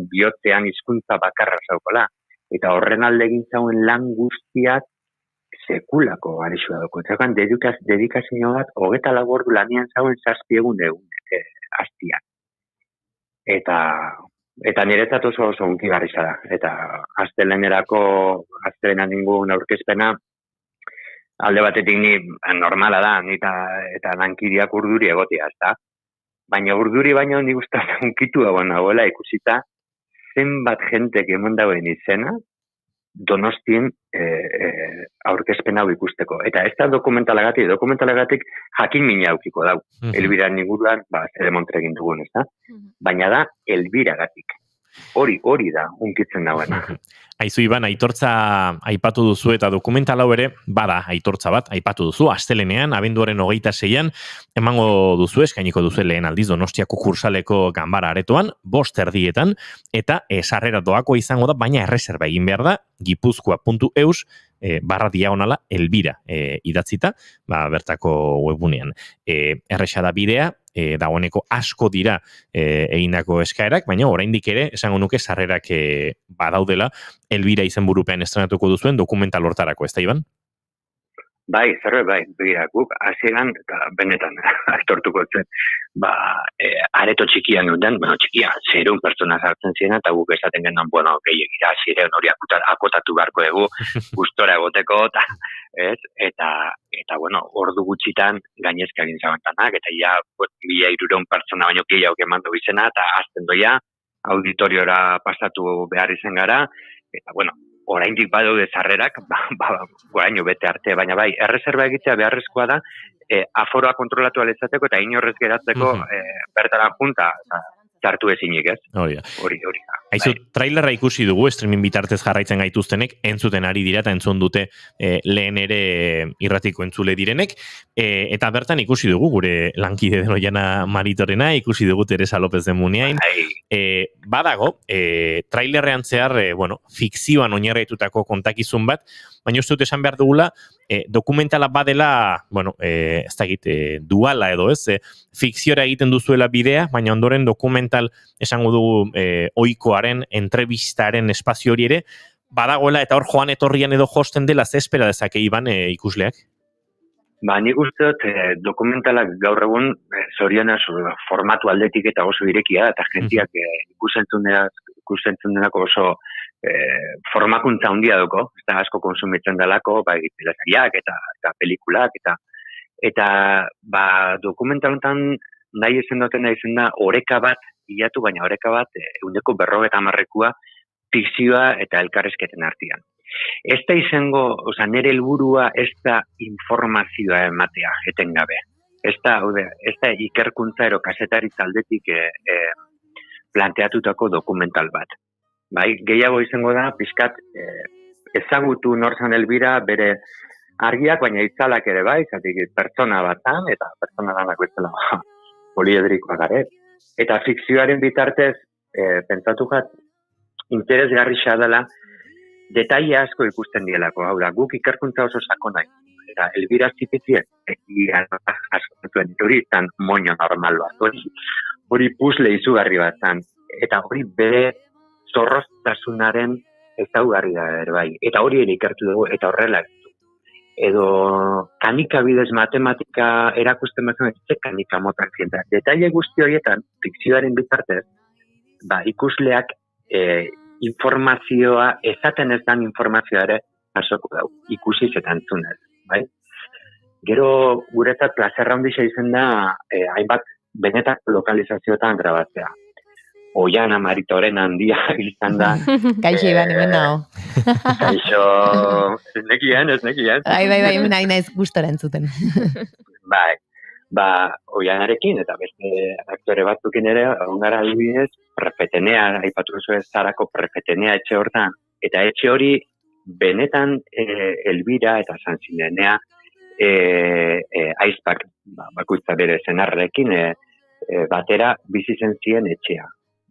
bihotzean hizkuntza bakarra zaukola. Eta horren alde egin zauen lan guztiak sekulako garixua dugu. Zagan, dedikazio bat, 24 ordu lanian zauen 7 egun hastiak. Eta niretzat oso unki garriza da. Eta astelenan ningun aurkezpena, alde batetik ni normala da, eta lankiriak urduri egotia, ez da? Baina urduri baino nik uste unkitu dagoen nagoela ikusita, zenbat jentek emon dagoen izena, Donostien aurkezpen hau ikusteko. Eta ez da dokumentalagatik jakin mina aukiko dau. Elbiraren inguruan, zer demontre egin dugun, ez da? Baina da, Elbiragatik. Hori da, unkitzen dagoena. Aizu, Iban, aitortza aipatu duzu eta dokumental hau ere, bada aitortza bat, aipatu duzu, astelenean, abenduaren 26an, emango duzu, eskainiko duzu lehen aldiz Donostiako kursaleko ganbara aretoan, 5:00 eta sarrera doako izango da, baina erreserba egin behar da, gipuzkoa.eus /diagonala Elbira idatzita, bertako webunean. Erresa da bidea, dagoeneko asko dira egindako eskaerak, baina oraindik ere, esango nuke, sarrerak badaudela, Elbira izenburupean estrenatuko duzuen dokumental hortarako, ez da, Iban? Bai, zerbait bai, begira, guk hasieran eta benetan aitortuko zen, areto txikian geunden, txikia, 600 pertsona sartzen ziren, eta guk esaten genuen, gehiagira, 600 hori akotatu beharko dugu, gustora egoteko, eta ordu gutxitan gainezka egin zabantanak, eta ja, 1300 pertsona baino gehiago eman du izena, eta azten doia, auditoriora pasatu behar izen gara, eta oraindik badaude sarrerak, oraino bete arte, baina bai, erreserba egitea beharrezkoa da, aforoa kontrolatu alizateko eta inorrez geratzeko bertaran junta, txartu ezinik, ez? Hori da. Hori. Aizu, trailerra ikusi dugu, streaming bitartez jarraitzen gaituztenek, entzuten ari dira eta entzun dute lehen ere irratiko entzule direnek, eta bertan ikusi dugu gure lankide den Oiana Maritorena, ikusi dugu Teresa López de Muniain, badago, trailerrean zehar, fikzioan oinarritutako kontakizun bat, baina uste dut esan behar dugula, dokumentala badela, ez dakit, duala edo ez, fikziora egiten duzuela bidea, baina ondoren dokumental esango dugu ohikoaren, entrevistaren espazio hori ere, badagoela eta hor joan etorrian edo josten dela ze espera dezake Iban ikusleak? Nik uste dut dokumentalak gaur egun zorionaz formatu aldetik eta oso irekia, eta jentiak ikusentzun denako oso formakuntza handia duko, eta asko konsumitzen delako, telesariak eta pelikulak, eta dokumentaluntan nahi ezen da oreka bat hilatu, baina oreka bat 150 fikzioa eta elkarrezketen artean. Ez da izango, nire helburua ez da informazioa ematea, etengabe. Ez da ikerkuntza ero kasetaritza aldetik planteatutako dokumental bat. Bai, gehiago izango da, pixkat ezagutu norzan Elbira bere argiak, baina itzalak ere bai, zatik pertsona bat eta pertsona danak bezala poliedrikoa gare. Eta fikzioaren bitartez, pentsatu interesgarri dela, detaile asko ikusten dielako, hau da, guk ikerkuntza oso sakona. Eta Elbira zipizien, hori izan moño normal bat, hori pusle izugarri bat zan, eta hori bere zorroztasunaren ezaugarri da ere bai. Eta hori ere ikertu dugu, eta horrela edo kanika bidez matematika erakusten bezan, ez kanika motak zientak. Detaile guzti horietan, fikzioaren bitartez, ikusleak informazioa, esaten ez dan informazioa ere asoko dau, ikusiz eta entzunez. Bai? Gero guretzat plazerra handia izan da, hainbat benetak lokalizazioetan grabatzea. Oiana Maritoren handia izan da. Kaixo Iban, hemen nago. Kaixo, ez nekien. Bai, hemen nahi naiz gustora entzuten. Bai, Oianarekin eta beste aktore batzukin ere, ongara adibidez, prefetenea, aipatu ez zarako prefetenea etxe hortan, eta etxe hori benetan Elbira eta Sanzinenea aizpak bakoitza bere zenarrekin batera bizi zen zien etxea.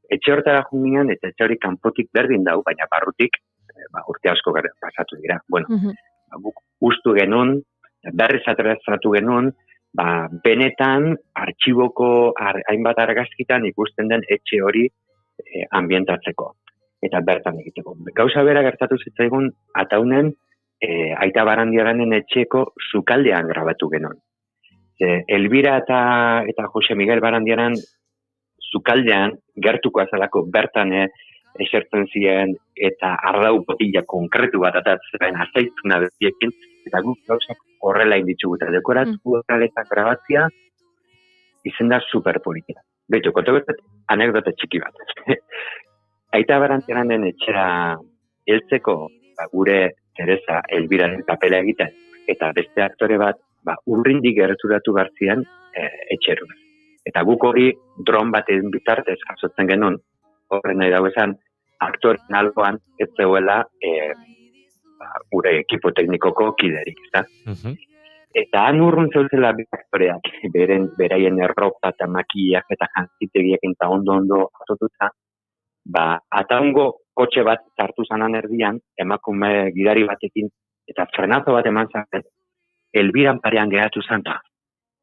Etxe hortara jungian, eta etxe hori kanpotik berdin dau, baina barrutik urte asko pasatu dira. Ustu genuen, berriz atrazatu genuen, benetan artxiboko hainbat argazkitan ikusten den etxe hori ambientatzeko. Eta bertan egiteko. Gauza bera gertatu zitzaigun, ataunen Aita Barandiaranen etxeko sukaldean grabatu genuen. Elbira eta Jose Miguel Barandiaran sukaldean gertuko azalako bertan esertzen ziren eta ardau botila konkretu bat atatzen azaitzuna beziekin, eta guk gauzak horrela inditzugu eta dekoratu eta grabatzia izen da superpolitika. Beto, kontobezet anekdote txiki bat. Aita Barandiaranen etxera heltzeko gure Teresa Elbiraren papela egiten eta beste aktore bat urrindik gerturatu gartzian etxerun. Eta guk hori dron baten bitartez jasotzen genuen, horren nahi dago esan, aktoren alboan ez zeuela gure ekipo teknikoko kiderik, ezta? Eta han urrun zeuzela bi aktoreak, beraien erropa eta makiak eta jantzitegiak eta ondo atotuta, ataungo kotxe bat zartu zanan erdian, emakume gidari batekin, eta frenazo bat eman zaten, Elbiran parean geratu zanta.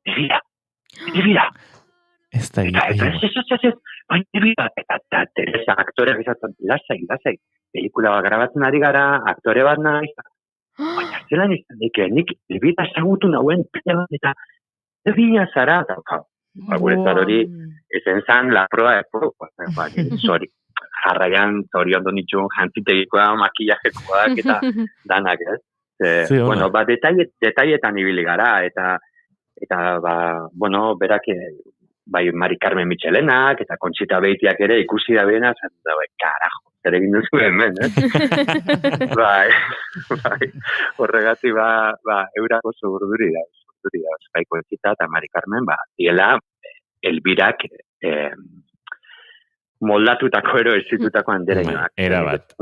Elbira! Ez da Elbira! Eta Teresa aktoreak izatzen, lasai, pelikula bat grabatzen ari gara, aktore bat nahi, Baina, zelan izan dike, nik elbira ezagutu nauen pila bat, eta bina zara, eta guretzat hori, ezen zan, la proa sorry, jarraian, zoriondo nitxun, jantzitegikoa, makillajekoak, eta danak, ez? Bueno, detaietan ibili gara, eta berak, bai, Mari Carmen Michelenak, eta Conchita Beitiak ere ikusi da bena, eta bai, karajo, zer egin duzu hemen, bai, horregati, eurako zurduri da, bai, Conchita eta Mari Carmen, diela, Elbirak, moldatutako ero ezitutako andereñoak. Era bat.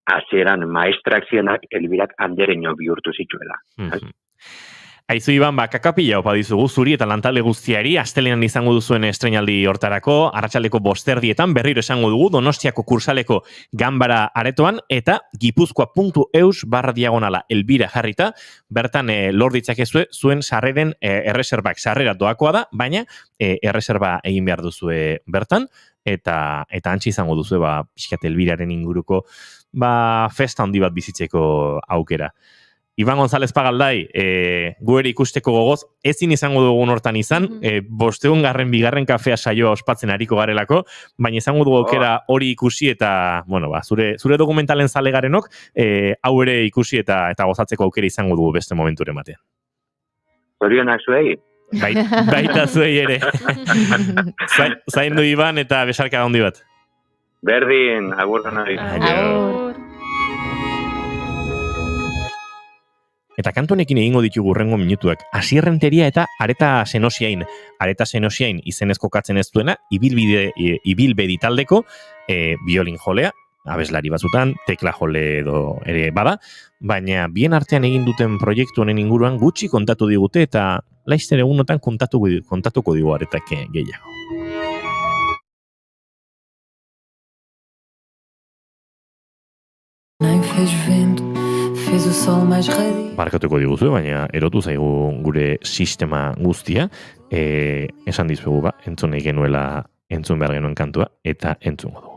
Hasieran maestrak zienak Elbirak andereño bihurtu zituela. Aizu Iban, kakapila opa dizugu zuri eta lantale guztiari, astelenan izango duzuen estreinaldi hortarako, arratsaldeko 5:00 berriro esango dugu, Donostiako kursaleko ganbara aretoan, eta gipuzkoa.eus/diagonala Elbira jarrita, bertan lor ditzakezue zuen sarreren erreserbak. Sarrera doakoa da, baina erreserba egin behar duzue bertan, eta antzi izango duzue, pixkat Elbiraren inguruko, festa handi bat bizitzeko aukera. Iban González Pagaldai, gueri ikusteko gogoz, ezin izango dugun hortan izan, 500. bigarren kafea saioa ospatzen ariko garelako, baina izango dugu aukera hori ikusi eta, zure dokumentalen zale garenok, hau ere ikusi eta gozatzeko aukera izango dugu beste momenturen batean. Zorionak zuei? Baita zuei ere. Zaindu Iban eta besarka handi bat. Berdin, agur nahi. Agur. Eta kantuanekin egingo ditugu hurrengo minutuak. Asierrenteria eta Areta Senosiain. Areta Senosiain izenezko katzen ez duena, ibilbedi taldeko, biolin jolea, abeslari batzutan, tekla jole edo ere bada, baina bien artean egin duten proiektu honen inguruan gutxi kontatu digute eta laizter egunotan kontatuko digu Aretak gehiago. Barkatuko diguzue, baina erotu zaigu gure sistema guztia. Esan dizuegu entzun nahi genuela entzun behar genuen kantua, eta entzungo dugu.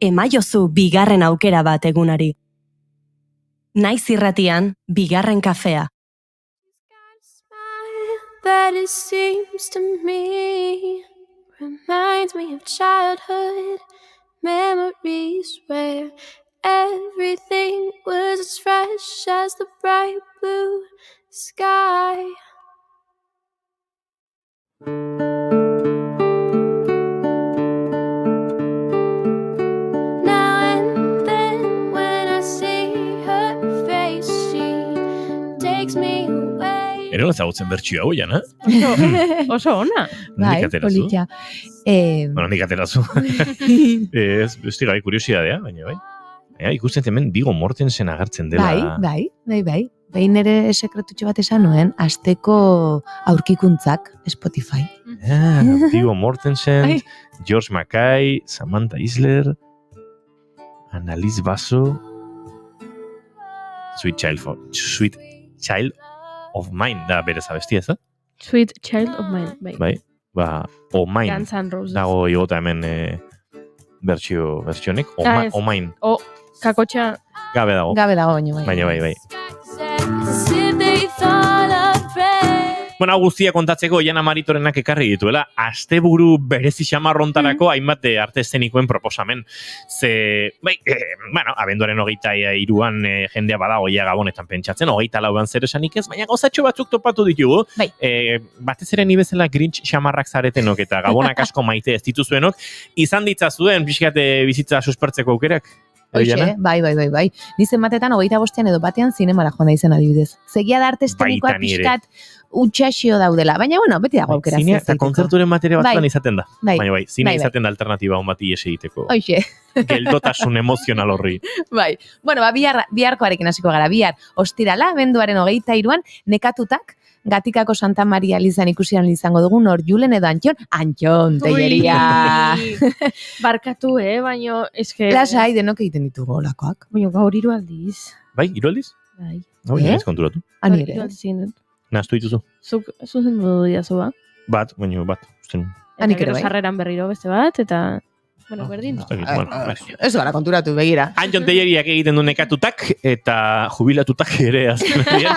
emaiozu bigarren aukera bat egunari. Naiz irratian, bigarren kafea. That it seems to me reminds me of childhood memories where everything was as fresh as the bright blue sky. Now and then when I see her face, she takes me away. Ero ezagutzen bertxio hau, jana? Oso ona. Nik aterazu. politia. Bueno, nik aterazu. Ez gai kuriosidadea, baina bai. Ikusten hemen Viggo Mortensen agertzen dela. Bai. Behin ere sekretutxo bat esan nuen, asteko aurkikuntzak Spotify. Viggo Mortensen, George Mackay, Samantha Isler, Annalise Basso, Sweet Child of Mine, da berez abestia, ez da? Sweet Child of Mine, bai. Bai, O Mine. Guns N' Roses. Dago igota hemen bertsionek, O Mine. O, kakotxa. Gabe dago, baina bai. Bueno, hau guztia kontatzeko Jana Maritorenak ekarri dituela, asteburu berezi xamarrontarako hainbat arte eszenikoen proposamen. Abenduaren 23an jendea badago ia Gabonetan pentsatzen, 24an zer esanik ez, baina gozatxo batzuk topatu ditugu. Batez ere ni bezala Grinch xamarrak zaretenok eta Gabonak asko maite ez dituzuenok, izan ditzazuen pixkate bizitza suspertzeko aukerak. Bai. Ni zenbatetan 25ean edo batean zinemara joan da izen adibidez. Segia da arte eszenikoa pixkat utxaxio daudela, baina beti dago aukera. Zinea eta kontzerturen materia batzuan izaten da. Baina zinea izaten da alternatiba hon bati ies egiteko. Geldotasun emozional horri. Bai. Bueno, biharkoarekin hasiko gara. Bihar ostirala, abenduaren 23an, nekatutak, Gatikako Santa Maria Elizan ikusian izango dugu nor Julen edo Antxon Telleria. Barkatu, baino eske... Lasai denok egiten ditugu olakoak. Baina gaur 3 aldiz. Bai, 3 aldiz? Bai. Ez konturatu. Anire. Naztu dituzu. Zuk zuzen modu diazu ba? Bat. Eta gero sarreran berriro beste bat, eta... Bueno, berdin. Ez gara konturatu, begira. Antxon Telleriak egiten du nekatutak eta jubilatutak ere azkenean.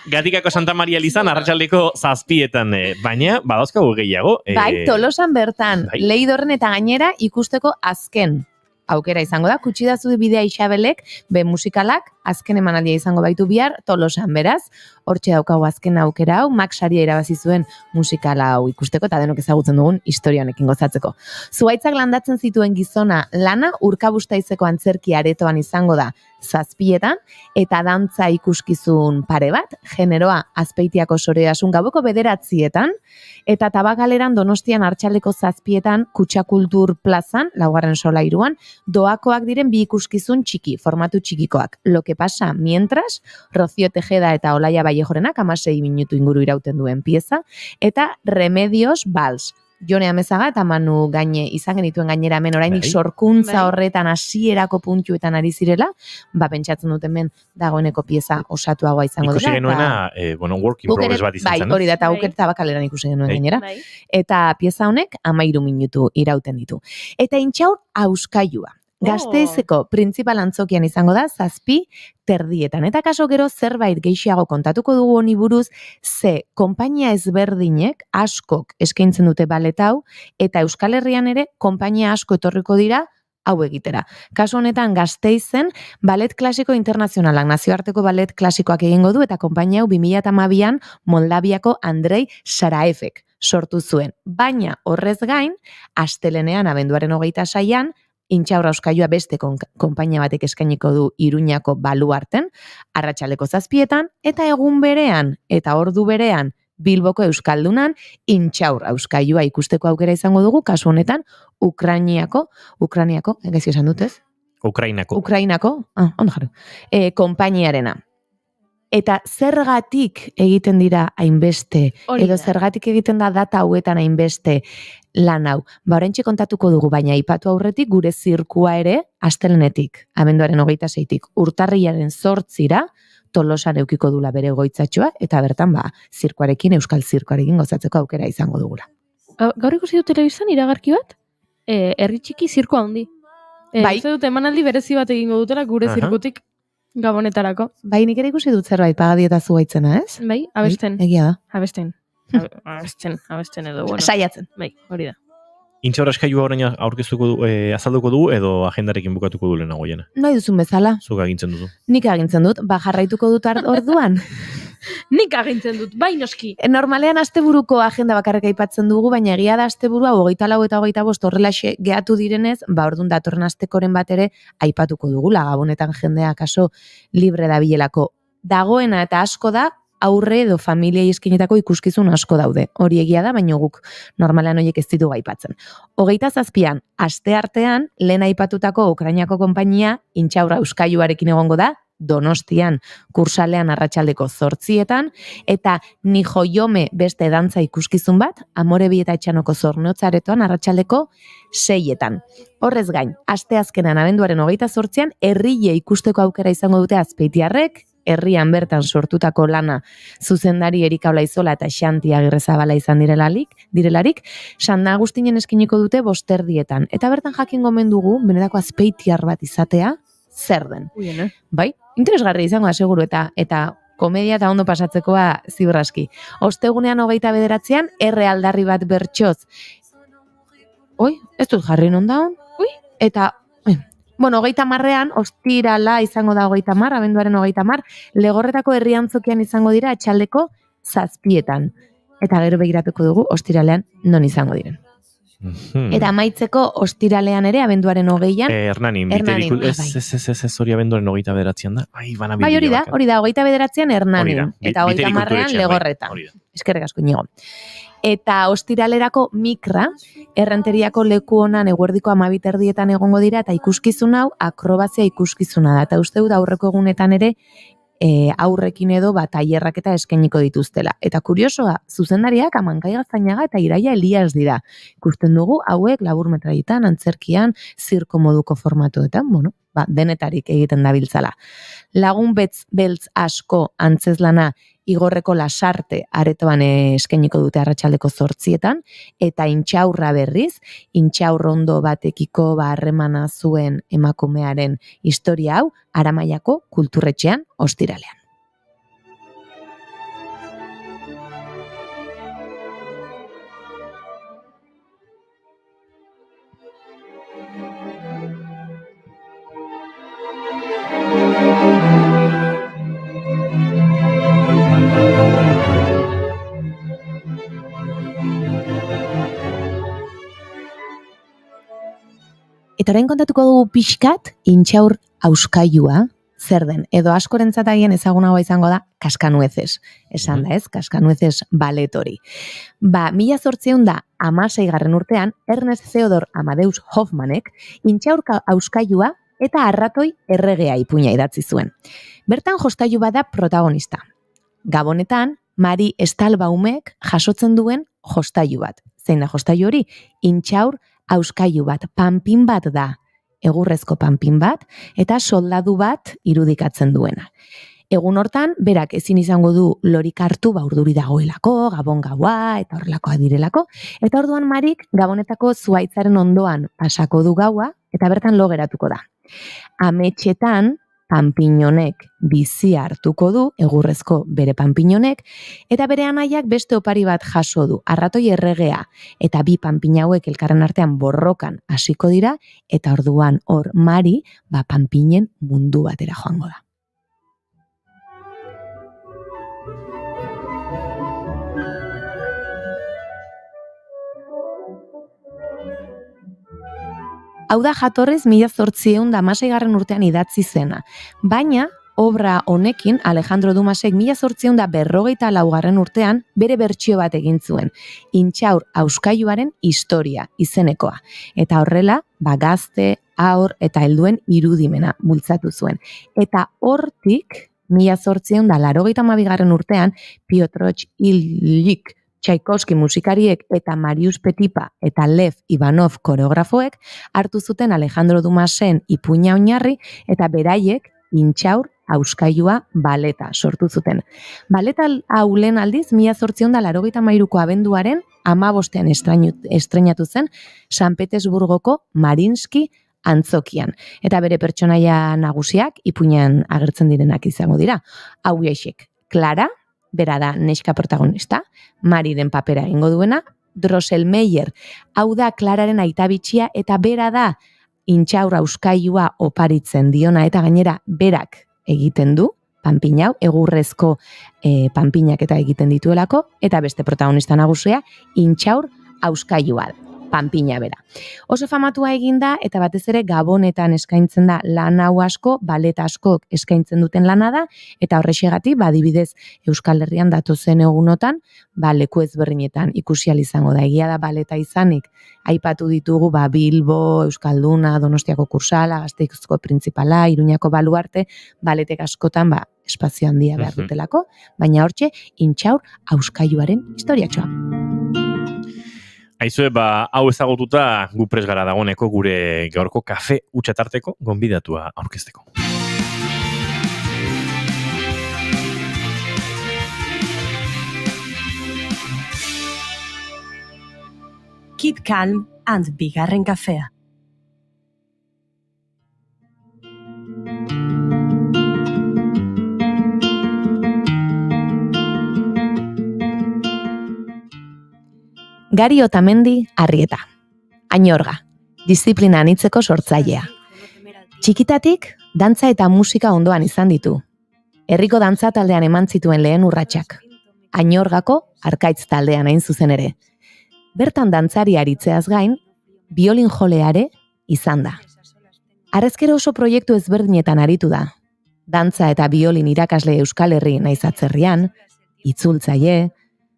Gatikako Santa Maria Elizan arratsaldeko 7etan, baina badauzkagu gehiago. Bai, Tolosan bertan, Leidorren eta gainera ikusteko azken aukera izango da. Kutsidazu bidea Isabelek, musikalak, azken emanaldia izango baitu bihar Tolosan, beraz. Hortxe daukagu azken aukera hau, Max saria irabazi zuen musikala hau ikusteko eta denok ezagutzen dugun historia honekin gozatzeko. Zuhaitzak landatzen zituen gizona lana Urkabustaizeko antzerki aretoan izango da 7etan eta dantza ikuskizun pare bat, generoa Azpeitiako Soreasun gaueko 9etan eta Tabakaleran Donostian arratsaldeko 7etan Kutxakultur plazan, 4. solairuan, doakoak diren 2 ikuskizun txiki, formatu txikikoak. Lo que pasa mientras, Rocío Tejeda eta Olaia Vallejorenak 16 minutu inguru irauten duen pieza, eta Remedios Vals. Jone Amezaga eta Manu Gaine izan genituen gainera hemen orainik sorkuntza horretan hasierako puntuetan ari zirela, pentsatzen dut hemen dagoeneko pieza osatuagoa izango dela. Ikusi genuena, work in progress bat izan zen. Bai, hori da, eta Auker Tabakaleran ikusi genuen gainera. Eta pieza honek 13 minutu irauten ditu. Eta Intxaur Auskailua. Gasteizeko printzipal antzokian izango da 7:30. Eta kaso gero zerbait gehiago kontatuko dugu honi buruz, ze konpainia ezberdinek askok eskaintzen dute balet hau, eta Euskal Herrian ere konpainia asko etorriko dira hau egitera. Kasu honetan Gasteizen Ballet Klasiko Internazionalak, nazioarteko ballet klasikoak egingo du, eta konpainia hau 2012an Moldaviako Andrei Saraefek sortu zuen. Baina horrez gain, astelenean abenduaren 26an, Intxaur Auskailua beste konpainia batek eskainiko du Iruñako Baluarten, arratsaldeko 7etan, eta egun berean eta ordu berean Bilboko Euskaldunan Intxaur Auskailua ikusteko aukera izango dugu, kasu honetan Ukrainiako, gaizki esan dut ez? Ukrainako, ondo jarri, konpainiarena. Eta zergatik egiten dira hainbeste, edo zergatik egiten da data hauetan hainbeste lan hau. Oraintxe kontatuko dugu, baina aipatu aurretik gure zirkua ere astelenetik, abenduaren 26tik, urtarrilaren 8ra, Tolosan eukiko dula bere goitzatxoa, eta bertan zirkuarekin, euskal zirkuarekin gozatzeko aukera izango dugula. Gaur ikusi du telebistan iragarki bat? Herri txiki zirkoa handi. Bai. Uste dut emanaldi berezi bat egingo dutela gure zirkutik Gabonetarako. Bai, nik ere ikusi dut zerbait pagadieta zuaitzena, ez? Bai, abesten. Egia da. Abesten edo, bueno. Saiatzen. Bai, hori da. Intxaur askailua orain aurkeztuko du, azalduko du edo agendarekin bukatuko du lehenago jena? Nahi duzun bezala. Zuk agintzen duzu. Nik agintzen dut, jarraituko dut orduan. Nik agintzen dut, bai noski. Normalean asteburuko agenda bakarrik aipatzen dugu, baina egia da asteburua 24 eta 25 horrelaxe gehatu direnez, orduan datorren astekoren bat ere aipatuko dugula, Gabonetan jendea kaso libre dabilelako. Dagoena eta asko da, aurre edo familia eskinetako ikuskizun asko daude. Hori egia da, baina guk normalean horiek ez ditugu aipatzen. 27an, aste artean, lehen aipatutako Ukrainako konpainia, Intxaur Auskailuarekin egongo da, Donostian, kursalean arratsaldeko 8etan, eta Nijoiome beste dantza ikuskizun bat, Amorebi eta Etxanoko Zornotzaretoan arratsaldeko 6etan. Horrez gain, asteazkenan abenduaren 28an, herrile ikusteko aukera izango dute Azpeitiarrek, herrian bertan sortutako lana zuzendari Erika Olaizola eta Xanti Agirrezabala izan direlarik, San Agustinen eskiniko dute 5:00, eta bertan jakin gomen dugu, benetako azpeitiar bat izatea, zer den. Bai, interesgarri izango da seguru, eta komedia eta ondo pasatzekoa ziurraski. Ostegunean 29an, aldarri bat bertsoz. Ez dut jarri non daun? Eta, 30ean, ostirala izango da 30, abenduaren 30, Legorretako herriantzokian izango dira atxaldeko 7etan. Eta gero begiratuko dugu ostiralean non izango diren. Eta amaitzeko ostiralean ere, abenduaren 20an. Hernanin, ez hori abenduaren 29an da. Bai, hori da, 29an Hernanin, eta 30ean Legorretan. Eskerrik asko Inigo. Eta ostiralerako Mikra, Errenteriako leku honan eguerdiko 12:30 egongo dira, eta ikuskizun hau akrobazia ikuskizuna da. Eta uste dut aurreko egunetan ere, aurrekin edo tailerrak eta eskainiko dituztela. Eta kuriosoa, zuzendariak Amankai Gaztainaga eta Iraia Elias dira. Ikusten dugu hauek laburmetraietan, antzerkian, zirko moduko formatuetan, denetarik egiten dabiltzala. Lagun beltz asko antzezlana Igorreko Lasarte aretoan eskainiko dute arratsaldeko 8etan, eta Intxaurra berriz, Intxaurrondo batekiko harremana zuen emakumearen historia hau, Aramaiako Kulturretxean ostiralean. Eta orain kontatuko dugu pixkat, Intxaur Auskailua, zer den, edo askorentzat agian ezagunagoa izango da Kaskanueces. Esan da ez, Kaskanueces ballet hori. 1816 urtean, Ernest Theodor Amadeus Hoffmannek Intxaur Auskailua eta arratoi erregea ipuina idatzi zuen. Bertan jostailu bada protagonista. Gabonetan, Mari Estalbaumek jasotzen duen jostailu bat. Zein da jostailu hori? Intxaur Auskailu bat, panpin bat da, egurrezko panpin bat, eta soldadu bat irudikatzen duena. Egun hortan, berak ezin izango du lorik hartu, urduri dagoelako, Gabon gaua, eta horrelakoa direlako, eta orduan Marik Gabonetako zuaitzaren ondoan pasako du gaua, eta bertan lo geratuko da. Ametxetan, panpinonek bizi hartuko du, egurrezko bere panpinonek, eta bere anaiak beste opari bat jaso du, arratoi erregea, eta bi panpin hauek elkarren artean borrokan hasiko dira, eta orduan hor Mari, panpinen mundu batera joango da. Hau da jatorrez 1816 urtean idatzi zena, baina obra honekin Alejandro Dumasek 1854 urtean bere bertsio bat egin zuen, Intxaur Auskailuaren historia izenekoa, eta horrela gazte, haur eta helduen irudimena bultzatu zuen. Eta hortik 1882 urtean Piotr Ilyich Tchaikovsky musikariek eta Marius Petipa eta Lev Ivanov koreografoek hartu zuten Alejandro Dumasen ipuina oinarri eta beraiek Intxaur Auskailua baleta sortu zuten. Baleta hau lehen aldiz 1883ko abenduaren 15ean estreinatu zen San Petersburgoko Mariinsky antzokian. Eta bere pertsonaia nagusiak ipuinean agertzen direnak izango dira. Hau aixek, Clara, bera da neska protagonista, Mariren papera egingo duena, Drosselmeyer, hau da Clararen aitabitxia eta bera da intxaur auskailua oparitzen diona eta gainera berak egiten du, panpinau, egurrezko panpinak eta egiten dituelako, eta beste protagonista nagusia, intxaur auskailua panpina bera. Oso famatua eginda eta batez ere Gabonetan eskaintzen da lan hau asko, balet askok eskaintzen duten lana da, eta horrexegatik, adibidez Euskal Herrian datozen egunotan, leku ezberdinetan ikusi ahal izango da. Egia da baleta izanik, aipatu ditugu Bilbo, Euskalduna, Donostiako Kursala, Gasteizko Printzipala, Iruñako Baluarte, baletek askotan espazio handia behar dutelako, baina hortxe intxaur auskailuaren historiatxoa. Aizue, hau ezagututa gu prest gara dagoeneko gure gaurko kafe utxatarteko gonbidatua aurkezteko. Keep calm and bigarren kafea. Gari Otamendi Arrieta. Añorga, disiplina anitzeko sortzailea. Txikitatik, dantza eta musika ondoan izan ditu. Herriko dantza taldean eman zituen lehen urratsak. Añorgako arkaitz taldean hain zuzen ere. Bertan dantzari aritzeaz gain, biolin joleare izan da. Harrezkero oso proiektu ezberdinetan aritu da. Dantza eta biolin irakasle Euskal Herri naiz atzerrian, itzultzaile,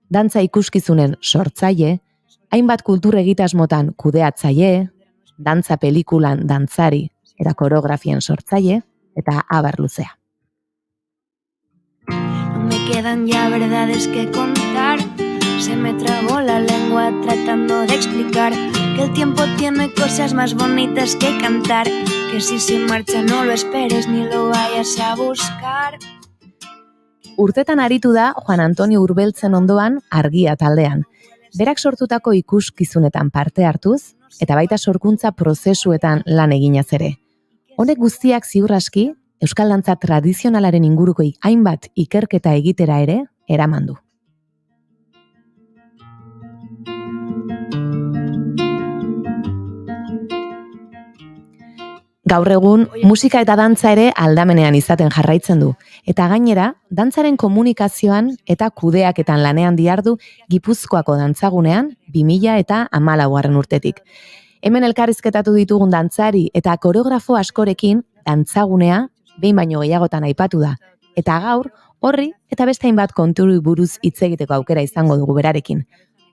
dantza ikuskizunen sortzaile, hainbat kultur egitasmotan kudeatzaile, dantza pelikulan dantzari eta koreografien sortzaile, eta abar luzea. No me quedan ya verdades que contar. Se me trabó la lengua tratando de explicar que el tiempo tiene cosas más bonitas que cantar, que si se marcha no lo esperes ni lo vayas a buscar. Urtetan aritu da Juan Antonio Urbeltzen ondoan Argia taldean. Berak sortutako ikuskizunetan parte hartuz, eta baita sorkuntza prozesuetan lan eginaz ere. Honek guztiak ziur aski, Euskal dantza tradizionalaren inguruko hainbat ikerketa egitera ere eraman du. Gaur egun, musika eta dantza ere aldamenean izaten jarraitzen du. Eta gainera, dantzaren komunikazioan eta kudeaketan lanean dihardu Gipuzkoako dantzagunean 2014 urtetik. Hemen elkarrizketatu ditugun dantzari eta koreografo askorekin dantzagunea behin baino gehiagotan aipatu da. Eta gaur, horri eta beste hainbat konturi buruz hitz egiteko aukera izango dugu berarekin.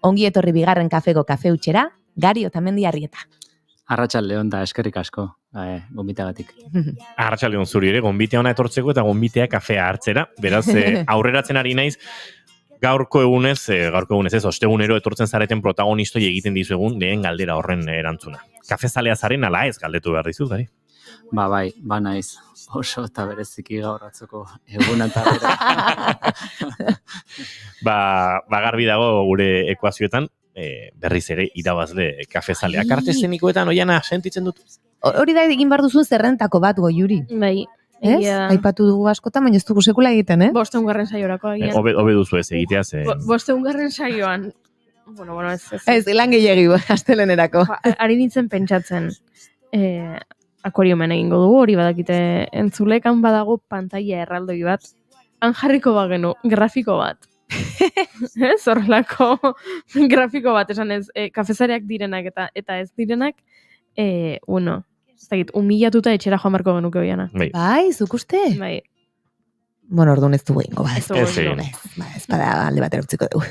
Ongi etorri bigarren kafeko kafe utxera, Gari Otamendi Arrieta. Arratsaldeon da eskerrik asko, gonbitagatik. Arratsaldeon zuri ere, gonbitea ona etortzeko eta gonbitea kafea hartzera. Beraz, aurreratzen ari naiz, gaurko egunez ez, ostegunero etortzen zareten protagonistoi egiten dizuegun lehen galdera horren erantzuna. Kafezalea zaren ala ez galdetu behar dizut, Gari? Bai, naiz. Oso eta bereziki gaur atzoko eguna eta bera. Garbi dago gure ekuazioetan, berriz ere irabazle kafezaleak arte eszenikoetan oiana sentitzen dut. Hori da egin behar duzun zerrentako bat Goiuri. Bai. Ez? Aipatu dugu askotan, baina ez dugu sekula egiten, 5. saiorako agian. Hobe duzu ez egitea ze. 5. saioan. Bueno, ez. Ez, lan gehiagi astelenerako. Ari nintzen pentsatzen. Akuariomen egingo dugu, hori badakite entzulekan badago pantaila erraldoi bat. Han jarriko bagenu, grafiko bat. Zorrelako grafiko bat, esan ez, kafezareak direnak eta ez direnak, humilatuta etxera joan marko genuke oiana. Bai, zuk uste? Bai. Bueno, orduan ez dugu ingo, ez bada alde batera utziko dugu.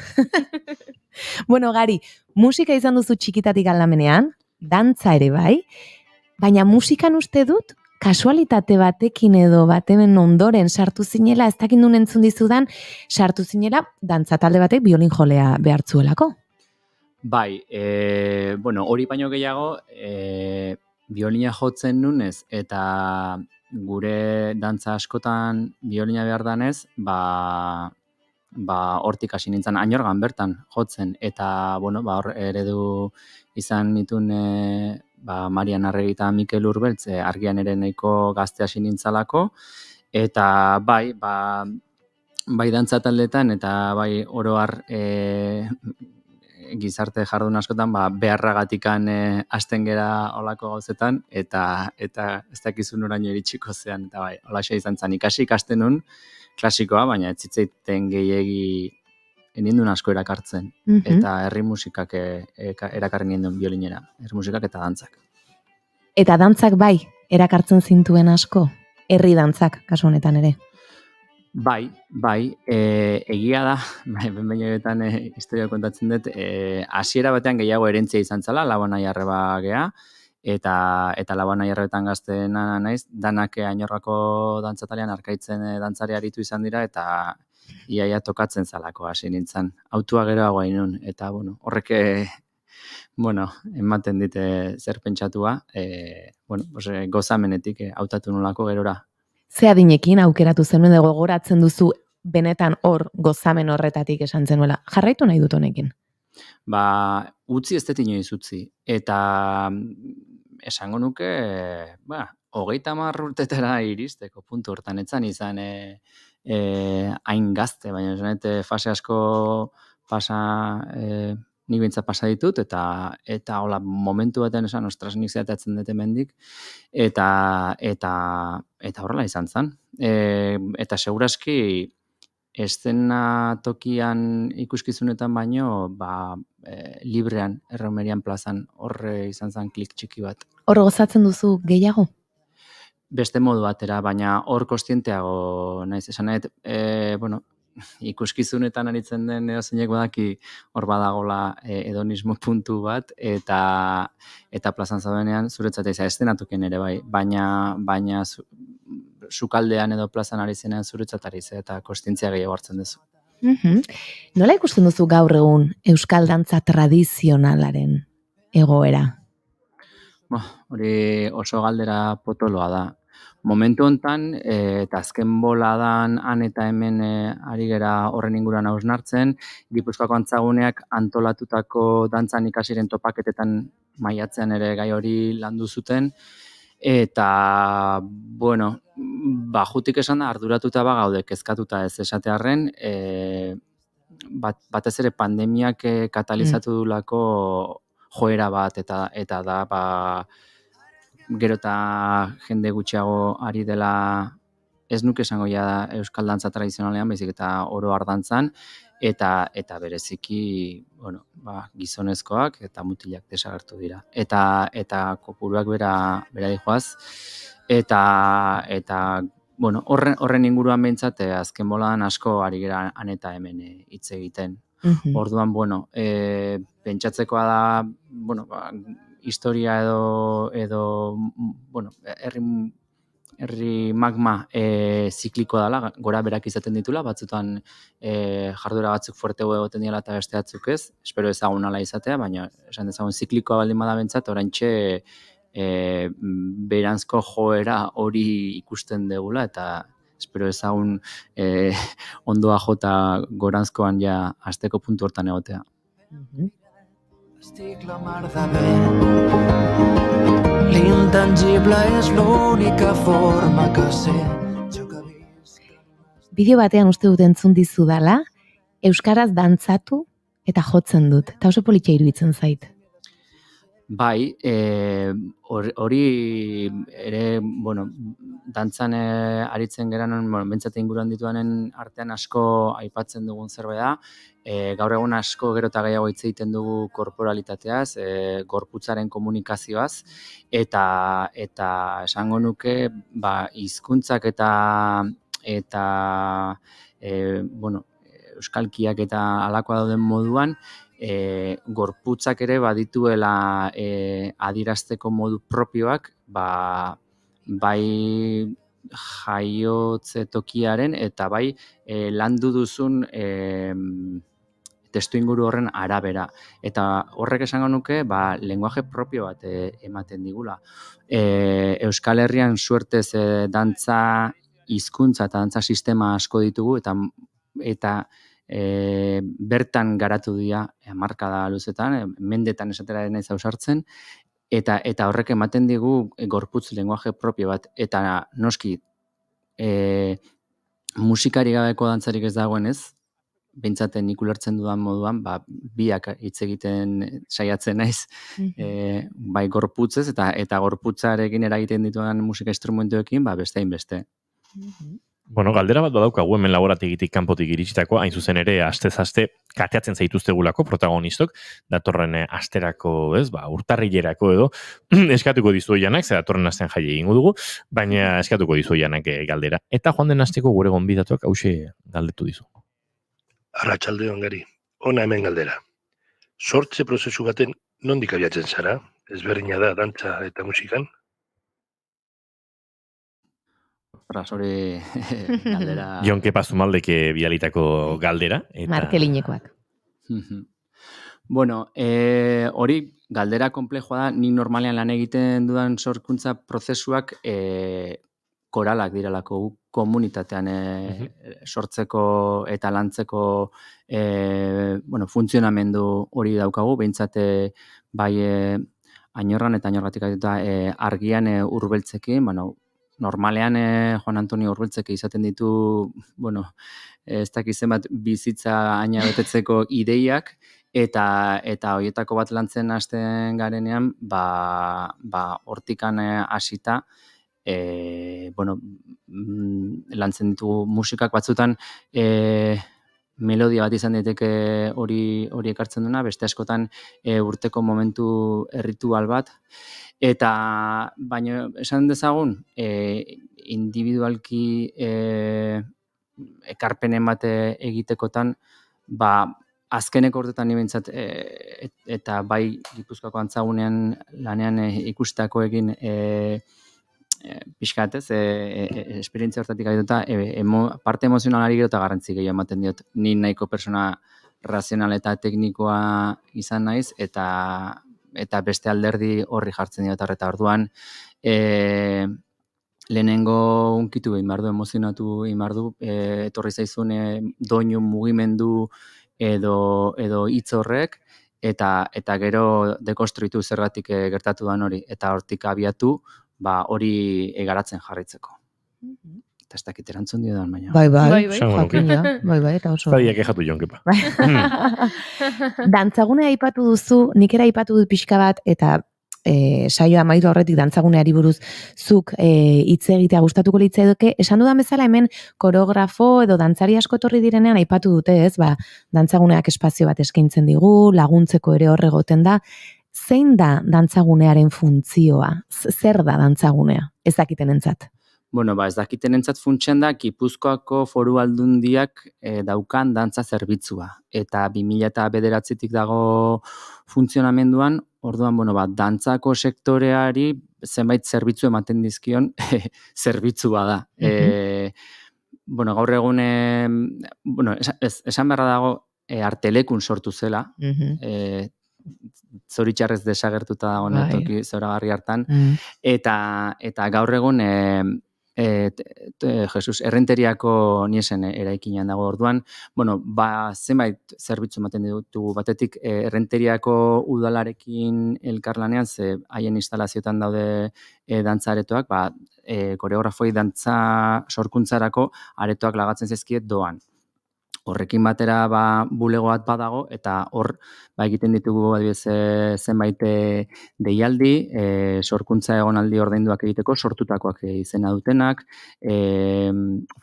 Bueno, Gari, musika izan duzu txikitatik aldamenean, dantza ere bai, baina musikan uste dut, kasualitate batekin edo batemen ondoren sartu zinela, ez dakit nun entzun dizudan, sartu zinela dantza talde batek biolin jolea behartzuelako. Bai, hori baino gehiago, biolina jotzen nunez, eta gure dantza askotan biolina behar danez, hortik hasi nintzen Añorgan bertan jotzen, eta hor eredu izan nituen Marian Arregi eta Mikel Urbeltz argian ere nahiko gazte hasi nintzalako, eta bai dantza taldetan eta bai oro har gizarte jardun askotan beharragatikan hasten gera olako gauzetan eta ez dakizu noraino iritsiko zean, eta bai, holaxe izan zen ikasten nun klasikoa, baina ez zitzaiten gehiegi nindun asko erakartzen, eta herri musikak erakarri nindun biolinera, herri musikak eta dantzak. Eta dantzak bai, erakartzen zintuen asko, herri dantzak, kasu honetan ere. Bai, egia da, behin historia kontatzen dut, hasiera batean gehiago herentzia izan zela, Labanai Arreba gea, eta Labanai Arrebetan gaztena naiz, danak Añorrako dantzatalean arkaitzen dantzari aritu izan dira, eta iaia tokatzen zalako hasi nintzen. Autua geroago hainun, eta horrek ematen dite zer pentsatua, gozamenetik hautatu nolako gerora. Ze adinekin aukeratu zenuen edo gogoratzen duzu benetan hor gozamen horretatik esan zenuela. Jarraitu nahi dut honekin? Utzi ez dut inoiz utzi. Eta esango nuke, 30 urtetara iristeko puntu hortan etzan izan hain gazte, baina esan fase asko nik bintzat pasa ditut, eta hola momentu baten esan, ostras, nik zeatatzen dut hemendik, eta horrela izan zen. Eta seguraski estena tokian ikuskizunetan baino, librean, Erromerian plazan, horre izan zen klik txiki bat. Hor gozatzen duzu gehiago? Beste modu batera, baina hor kostienteago naiz, esan nahi, ikuskizunetan aritzen den edozinek badaki hor badagola hedonismo puntu bat, eta plazan zaudenean zuretzat estenatuken ere bai, baina sukaldean edo plazan ari zenean zuretzat ari ze, eta kostientzia gehiago hartzen duzu. Nola ikusten duzu gaur egun euskal dantza tradizionalaren egoera? Hori oso galdera potoloa da. Momentu hontan, eta azken boladan han eta hemen ari gera horren inguruan hausnartzen, Gipuzkoako Antzaguneak antolatutako dantzan ikasiren topaketetan maiatzean ere gai hori landu zuten, eta, jutik esan da, arduratuta gaude kezkatuta ez esatearren, batez ere pandemiak katalizatu dulako joera bat, eta da, gero eta jende gutxiago ari dela, ez nuke esango da euskal dantza tradizionalean, baizik eta oro har dantzan, eta bereziki, gizonezkoak eta mutilak desagertu dira. Eta kopuruak bera dijoaz, eta horren inguruan behintzat, azken boladan asko ari gera han eta hemen hitz egiten. Orduan, pentsatzekoa da, historia edo herri magma ziklikoa dela, gora berak izaten ditula, batzutan jarduera batzuk fuertego egoten dira eta beste batzuk ez, espero ezagun ala izatea, baina esan dezagun ziklikoa baldin bada bentsat, oraintxe beranzko joera hori ikusten degula, eta espero ezagun ondoa jota goranzkoan ja azteko puntu hortan egotea. Estic la mar de bé. L'intangible és l'única forma que sé. Bideo batean uste dut entzun dizudala, euskaraz dantzatu eta jotzen dut. Eta oso politia iruditzen zait. Bai, hori ere, dantzan aritzen geran, bentsate inguruan dituanen artean asko aipatzen dugun zerbait da. Gaur egun asko gero eta gehiago hitz egiten dugu korporalitateaz, gorputzaren komunikazioaz, eta esango nuke, hizkuntzak eta euskalkiak eta alakoa dauden moduan, gorputzak ere badituela adierazteko modu propioak, bai jaiotze tokiaren eta bai landu duzun testu inguru horren arabera. Eta horrek esango nuke, lenguaje propio bat ematen digula. Euskal Herrian suertez dantza hizkuntza eta dantza sistema asko ditugu, eta bertan garatu dira hamarkada luzetan, mendetan esatera naiz ausartzen, eta horrek ematen digu gorputz lenguaje propio bat, eta noski musikari gabeko dantzarik ez dagoenez, bentsaten nik ulertzen dudan moduan, biak hitz egiten saiatzen naiz, bai gorputzez, eta gorputzarekin eragiten dituan musika instrumentuekin, beste hainbeste. Bueno, galdera bat badaukagu hemen laborategitik kanpotik iritsitako, hain zuzen ere, astez-aste kateatzen zaituztegulako protagonistok, datorren asterako, urtarrilerako edo, eskatuko dizu Janak, ze datorren astean jai egingo dugu, baina eskatuko dizu Janak galdera. Eta joan den asteko gure gonbidatuak hause galdetu dizu. Arratsalde on Gari, ona hemen galdera. Sortze prozesu baten nondik abiatzen zara? Ezberdina da dantza eta musikan? Hori galdera... Jonke Pazumaldeke bialitako galdera. Markelinekoak. Bueno, hori galdera konplexua da, nik normalean lan egiten dudan sorkuntza prozesuak koralak direlako komunitatean sortzeko eta lantzeko funtzionamendu hori daukagu, behintzat bai Añorran eta Añorgatik argian Urbeltzekin, normalean Juan Antonio Urbeltzeke izaten ditu, ez dakizen bat bizitza aina betetzeko ideiak, eta horietako bat lantzen hasten garenean, hortikan hasita, lantzen ditugu musikak batzutan melodia bat izan daiteke hori ekartzen duna, beste askotan urteko momentu erritual bat, eta baina esan dezagun individualki ekarpenen bat egitekotan, azkeneko urtetan nibentzat eta bai Gipuzkoako Antzagunean lanean ikustitakoekin pixkat, esperientzia hortatik aituta, parte emozionalari gero eta garrantzi gehiago ematen diot. Ni nahiko persona razional eta teknikoa izan naiz, eta beste alderdi horri jartzen diot, eta orduan lehenengo unkitu egin behar du, emozionatu egin behar du, etorri zaizun doinu mugimendu edo hitz horrek, eta gero dekonstruitu zergatik gertatu dan hori, eta hortik abiatu, hori garatzen jarraitzeko. Eta ez dakit erantzun dio dan, baina. Bai, eta oso. Zadiak ejatu Jonkepa. Dantzagune aipatu duzu, nik ere aipatu dut pixka bat, eta saioa amaitu horretik dantzaguneari buruz zuk hitz egitea gustatuko litzaidoke, esan dudan bezala hemen koreografo edo dantzari asko etorri direnean aipatu dute, dantzaguneak espazio bat eskaintzen digu, laguntzeko ere hor egoten da. Zein da dantzagunearen funtzioa? Zer da dantzagunea? Ez dakitenentzat. Ez dakitenentzat funtsean da Gipuzkoako Foru Aldundiak daukan dantza zerbitzua. Eta 2009tik dago funtzionamenduan, orduan, dantzako sektoreari zenbait zerbitzu ematen dizkion zerbitzua da. Gaur egun, esan beharra dago artelekun sortu zela, zoritxarrez desagertuta dago toki zoragarri hartan, eta gaur egun Jesus, errenteriako niesen eraikinean dago orduan, zenbait zerbitzu ematen ditugu batetik errenteriako udalarekin elkarlanean, ze haien instalazioetan daude dantza aretoak, koreografoi dantza sorkuntzarako aretoak lagatzen zaizkiet doan. Horrekin batera bulego bat badago, eta hor egiten ditugu zenbait deialdi, sorkuntza egonaldi ordainduak egiteko, sortutakoak izena dutenak,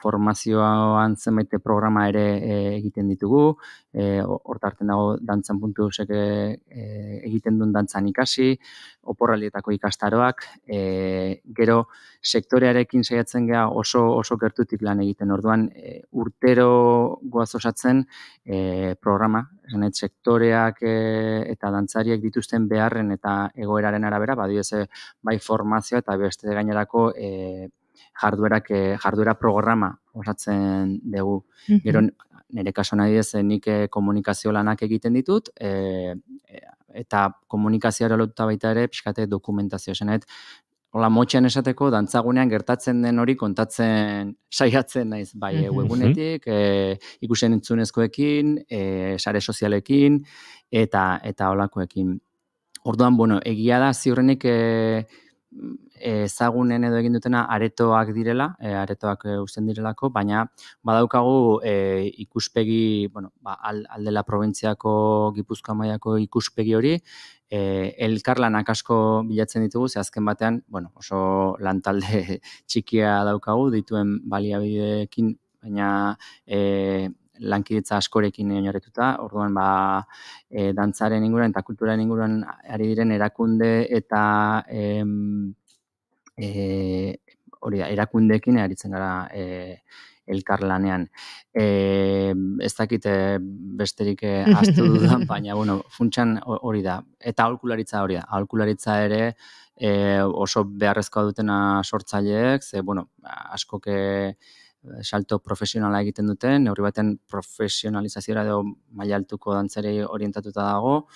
formazioan zenbait programa ere egiten ditugu, hortarten dago dantzan.eusek egiten duen dantzan ikasi, oporraldietako ikastaroak, gero sektorearekin saiatzen gea oso gertutik lan egiten, orduan urtero goaz osatzen programa, sektoreak eta dantzariek dituzten beharren eta egoeraren arabera, bai formazioa eta beste gainerako jarduera programa osatzen dugu. Gero nire kaso nahi nik komunikazio lanak egiten ditut, eta komunikazioa lotuta baita ere, pixkate dokumentazio esanet, hola, motxean esateko, dantzagunean gertatzen den hori kontatzen saiatzen naiz, bai, webunetik, ikusen entzunezkoekin, sare sozialekin, eta holakoekin. Orduan, bueno, egia da ziurrenik ezagunen edo egin dutena aretoak direla, aretoak uzten direlako, baina badaukagu ikuspegi, bueno, aldela probintziako Gipuzkoa mailako ikuspegi hori, elkarlanak asko bilatzen ditugu, ze azken batean, bueno, oso lantalde txikia daukagu, dituen baliabideekin, baina lankidetza askorekin oinarrituta, orduan dantzaren inguruan eta kulturaren inguruan ari diren erakunde eta hori da, erakundeekin aritzen gara elkarlanean. Ez dakit besterik ahaztu dudan, baina bueno, funtsan hori da. Eta aholkularitza hori da. Aholkularitza ere oso beharrezkoa dutena sortzaileek, ze bueno, askok salto profesionala egiten duten, neurri baten profesionalizazioa edo maila altuko dantzari orientatuta dago,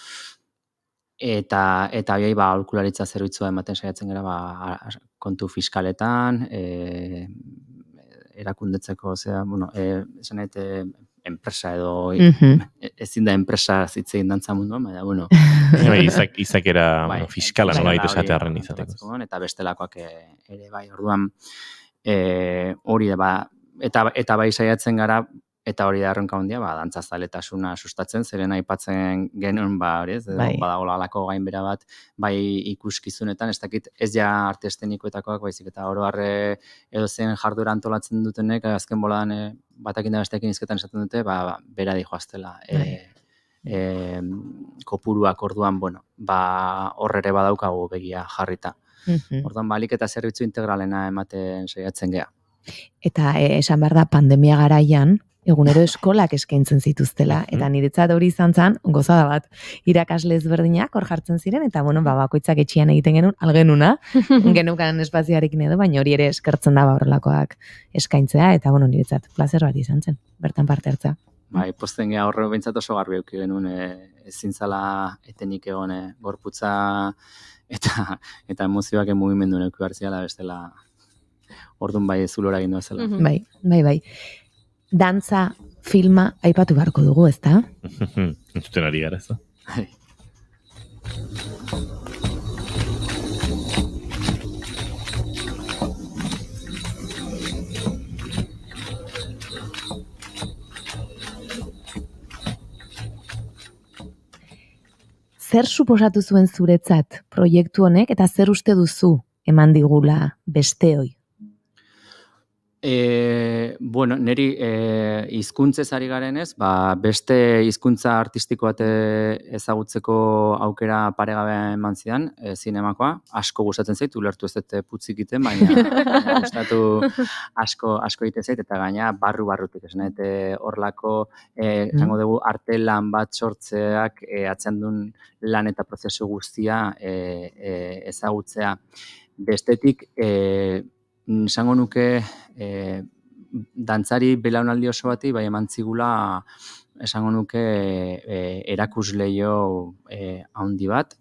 eta biai aholkularitza zerbitzua ematen saiatzen gara kontu fiskaletan, erakundetzeko, bueno, esan enpresa edo ezin da enpresa zitzegin dantza munduan, baina, bueno. Izakera fiskala nola esatearren izateko. Eta bestelakoak ere bai, orduan, hori da, eta bai saiatzen gara, eta hori da erronka handia, dantzazaletasuna sustatzen, zeren aipatzen genuen, hori ez, badagola alako gainbera bat, bai ikuskizunetan, ez dakit ez ja arte estenikoetakoak, baizik eta oro harre edo zen jardura antolatzen dutenek, azken boladan batakin da bestekin izketan esaten dute, bera dihoaztela. Kopuruak orduan, bueno, hor ere badaukagu begia jarrita. Orduan, balik eta zerbitzu integralena ematen saiatzen gea. Eta esan behar da, pandemia garaian, egunero eskolak eskaintzen zituztela, eta niretzat hori izan zen, gozada bat, irakasle ezberdinak hor jartzen ziren, eta bueno, bakoitzak etxian egiten genuen, algenuna, genukan espazioarekin edo, baina hori ere eskertzen da horrelakoak eskaintzea, eta bueno, niretzat plazer bat izan zen, bertan parte hartza. Posten geha horre bintzat oso garbi euki genuen, ezin zala etenik egon gorputza eta emozioak mugimendu neuki hartziala bestela, orduan bai zulora egin duazela. Bai. Dantza, filma, aipatu beharko dugu, ez da? Entzuten ari gara, ez da? Zer suposatu zuen zuretzat proiektu honek, eta zer uste duzu eman digula besteoi? Bueno, niri hizkuntzez ari garenez, beste hizkuntza artistiko bat ezagutzeko aukera paregabe eman zidan, zinemakoa, asko gustatzen zait, ulertu ez dut putzik egiten, baina gustatu asko egiten zait, eta gaina barrutik, esan horlako, esango dugu, arte lan bat sortzeak atzean duen lan eta prozesu guztia ezagutzea. Bestetik, esango nuke dantzari belaunaldi oso bati bai eman zigula esango nuke erakusleio handi bat.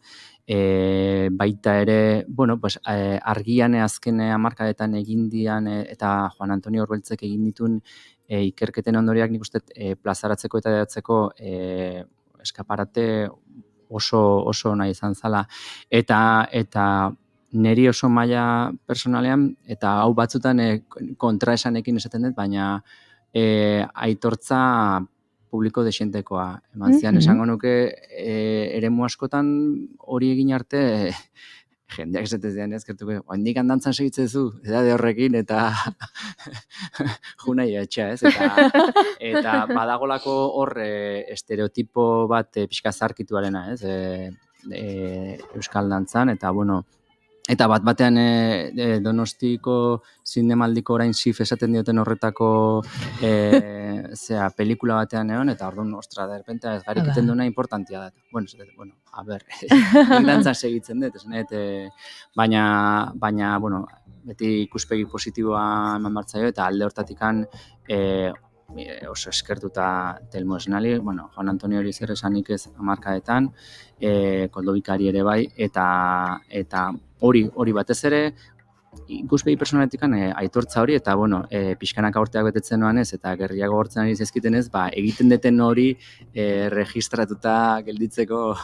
Baita ere, bueno, pues, argian azken hamarkadetan egin dian eta Juan Antonio Orbeltzek egin dituen ikerketen ondoriak nik uste plazaratzeko eta edatzeko eskaparate oso nahi izan zala. Eta neri oso maila personalean, eta hau batzutan kontraesanekin esaten dut, baina aitortza publiko desientekoa eman zian. Esango nuke eremu askotan hori egin arte, jendeak esatez dian ezkertuko, oindik dantzan segitzezu, edade horrekin, eta junai etxea, ez? Eta badagolako hor estereotipo bat pixka zarkituarena, ez? Euskal dantzan, eta bueno, eta batean Donostiko zinemaldiko orain sif esaten dioten horretako pelikula batean egon, eta orduan, ostra, de repente ez garik iten duena importantia da. Bueno, a ber, dantzan segitzen dut, baina, bueno, beti ikuspegi positiboa eman bartzaio, eta alde hortatikan oso eskertuta Telmo Esnali, bueno, Juan Antonio hori zer esanik ez hamarkadetan, Koldobikari ere bai, eta hori batez ere, ikuspegi personaletikan aitortza hori, eta, bueno, pixkanaka urteak betetzen noan ez, eta gerriago hortzen ari zezkiten ez, egiten deten hori registratuta gelditzeko,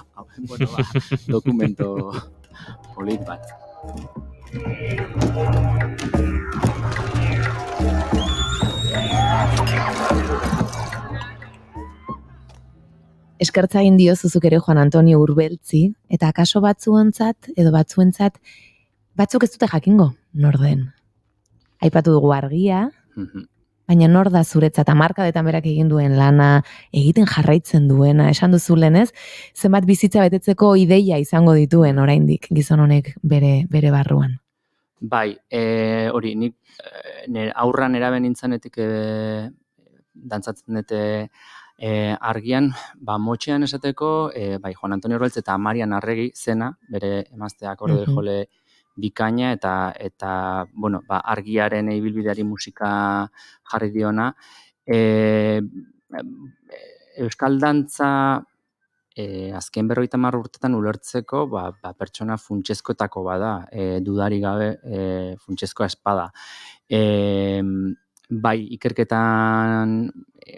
bueno, dokumento polit bat. Eskertza egin diozuzuk ere Juan Antonio Urbeltzi, eta akaso batzuentzat batzuk ez dute jakingo, nor den. Aipatu dugu argia, baina nor da zuretzat hamarkadetan berak egin duen lana, egiten jarraitzen duena, esan duzu lenez, zenbat bizitza betetzeko ideia izango dituen oraindik gizon honek bere barruan. Bai, hori, nik aurran eraben nintzanetik dantzatzen dute argian, motxean esateko, bai, Juan Antonio Urbeltz eta Marian Arregi zena, bere emazteak orde jole bikaina, eta bueno, argiaren ibilbideari musika jarri diona. Euskal dantza azken 50 urtetan ulertzeko pertsona funtsezkoetako bada, dudari gabe funtsezkoa espada. Bai, ikerketan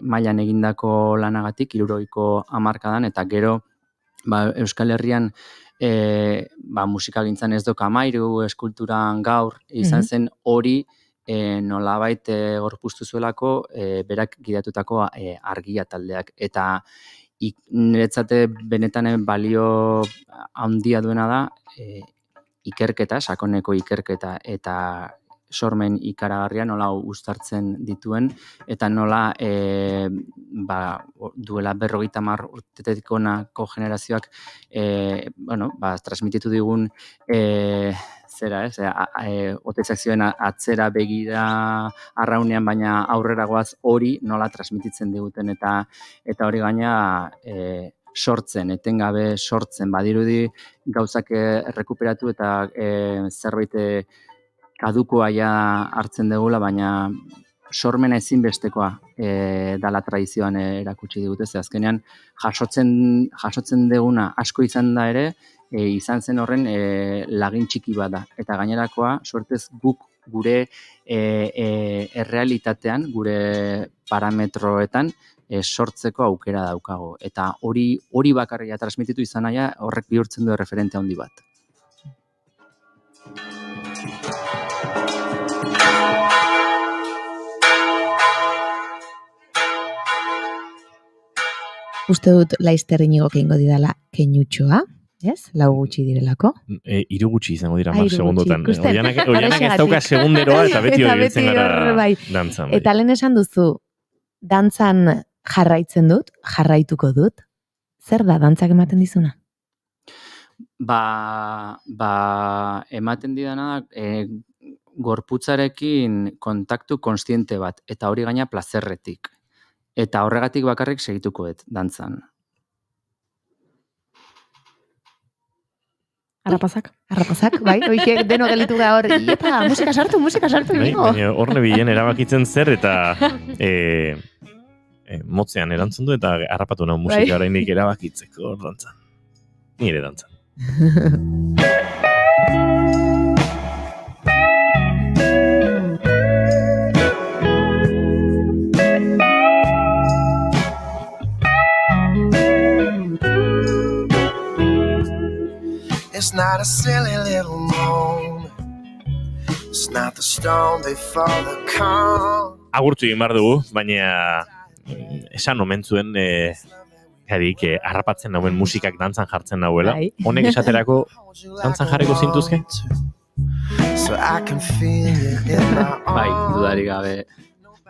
mailan egindako lanagatik, 70ko hamarkadan, eta gero Euskal Herrian musikagintzan ez doka amairu, eskulturan gaur, izan zen hori nolabait gorpuztu zuelako berak gidatutako argia taldeak. Eta niretzate benetan balio handia duena da ikerketa, sakoneko ikerketa eta sormen ikaragarria nola uztartzen dituen, eta nola duela 50 urtetik honako generazioak transmititu digun otetzak zioen atzera begira arraunean, baina aurrera goaz hori nola transmititzen diguten, eta hori gaina sortzen, etengabe sortzen, badirudi gauzak errekuperatu eta zerbait kadukoa ja hartzen dugula, baina sormena ezinbestekoa dala tradizioan erakutsi digute, ze azkenean jasotzen duguna asko izan da ere, izan zen horren lagin txiki bada, eta gainerakoa suertez guk gure errealitatean, gure parametroetan sortzeko aukera daukago, eta hori bakarria transmititu izan naia horrek bihurtzen du referente handi bat. Uste dut Laizter Iñigok egingo didala keinutxoa, ez? Lau gutxi direlako. 3 gutxi izango dira 10 segundotan. Oianak ez dauka segunderoa eta beti hori biltzen gara dantzan. Eta lehen esan duzu, dantzan jarraitzen dut, jarraituko dut. Zer da dantzak ematen dizuna? Ematen didana da gorputzarekin kontaktu konstiente bat, eta hori gaina plazerretik. Eta horregatik bakarrik segituko dantzan. Arrapazak, bai, oiek deno gelitu ga hor, iepa, musika sartu, inigo. Baina hor nebilen erabakitzen zer, eta motzean erantzun du, eta harrapatu nahi musika oraindik erabakitzeko dantzan. Nire dantzan. It's not a silly little moment. It's not the storm before the calm. Agurtu egin behar dugu, baina esan omen zuen harrapatzen nauen musikak dantzan jartzen nauela. Honek esaterako dantzan jarriko zintuzke? Bai, dudari gabe,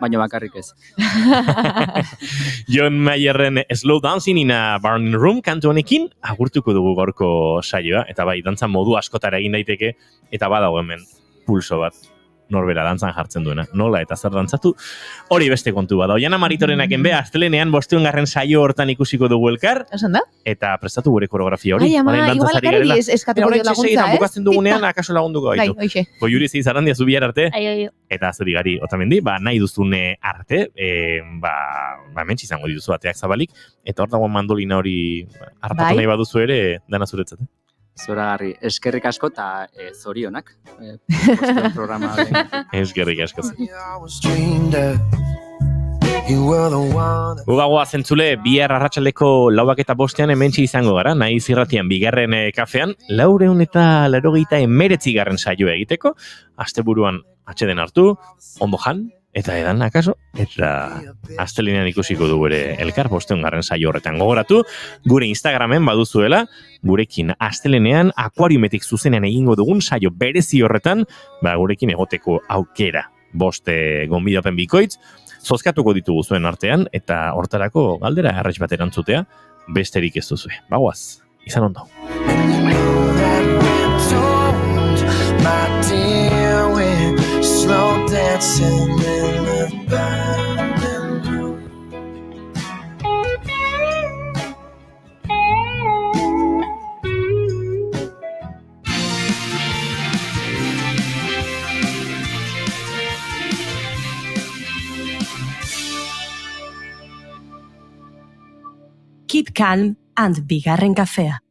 baina bakarrik ez. John Mayerren Slow Dancing in a Burning Room kantu honekin agurtuko dugu gorko saioa, eta bai, dantzan modu askotara egin daiteke, eta badago hemen pulso bat. Norbera dantzan jartzen duena. Nola eta zer dantzatu, hori beste kontu bada. Oiana Maritorenak enbea, astelenean 5. saio hortan ikusiko dugu elkar. Esan da? Eta prestatu gure koreografia hori. Ai, ama, igual gari eskatuko dio laguntza, ez? Bukatzen dugunean, akaso lagunduko gaitu. Bai, oixe. Goiuri zeiz arandia zubihar arte. Ai. Eta zuri gari, otamendi, nahi duzune arte, mentsi izango dituzu ateak zabalik, eta hor dagoen mandolina hori hartatu nahi baduzu ere, dana zuretzat. Zoragarri, eskerrik asko eta zorionak. Programa eskerrik asko. Dreamed of. You were the one. Ugagoa zentzule, bihar arratsaldeko 4:05 hementsi izango gara, Naiz Irratian bigarren kafean, 489 garren saioa egiteko, asteburuan atxeden hartu, ondo jan, eta edan akaso, eta astelenean ikusiko dugu ere elkar 500 garren saio horretan. Gogoratu, gure Instagramen baduzuela, gurekin astelenean akuariumetik zuzenean egingo dugun saio berezi horretan, gurekin egoteko aukera. 5 gonbidapen bikoitz, zozkatuko ditugu zuen artean, eta hortarako galdera erraiz bat erantzutea, besterik ez duzue. Bagoaz, izan ondo. My dear, we're slow dancing in the abandoned room. Keep calm and bigarren kafea.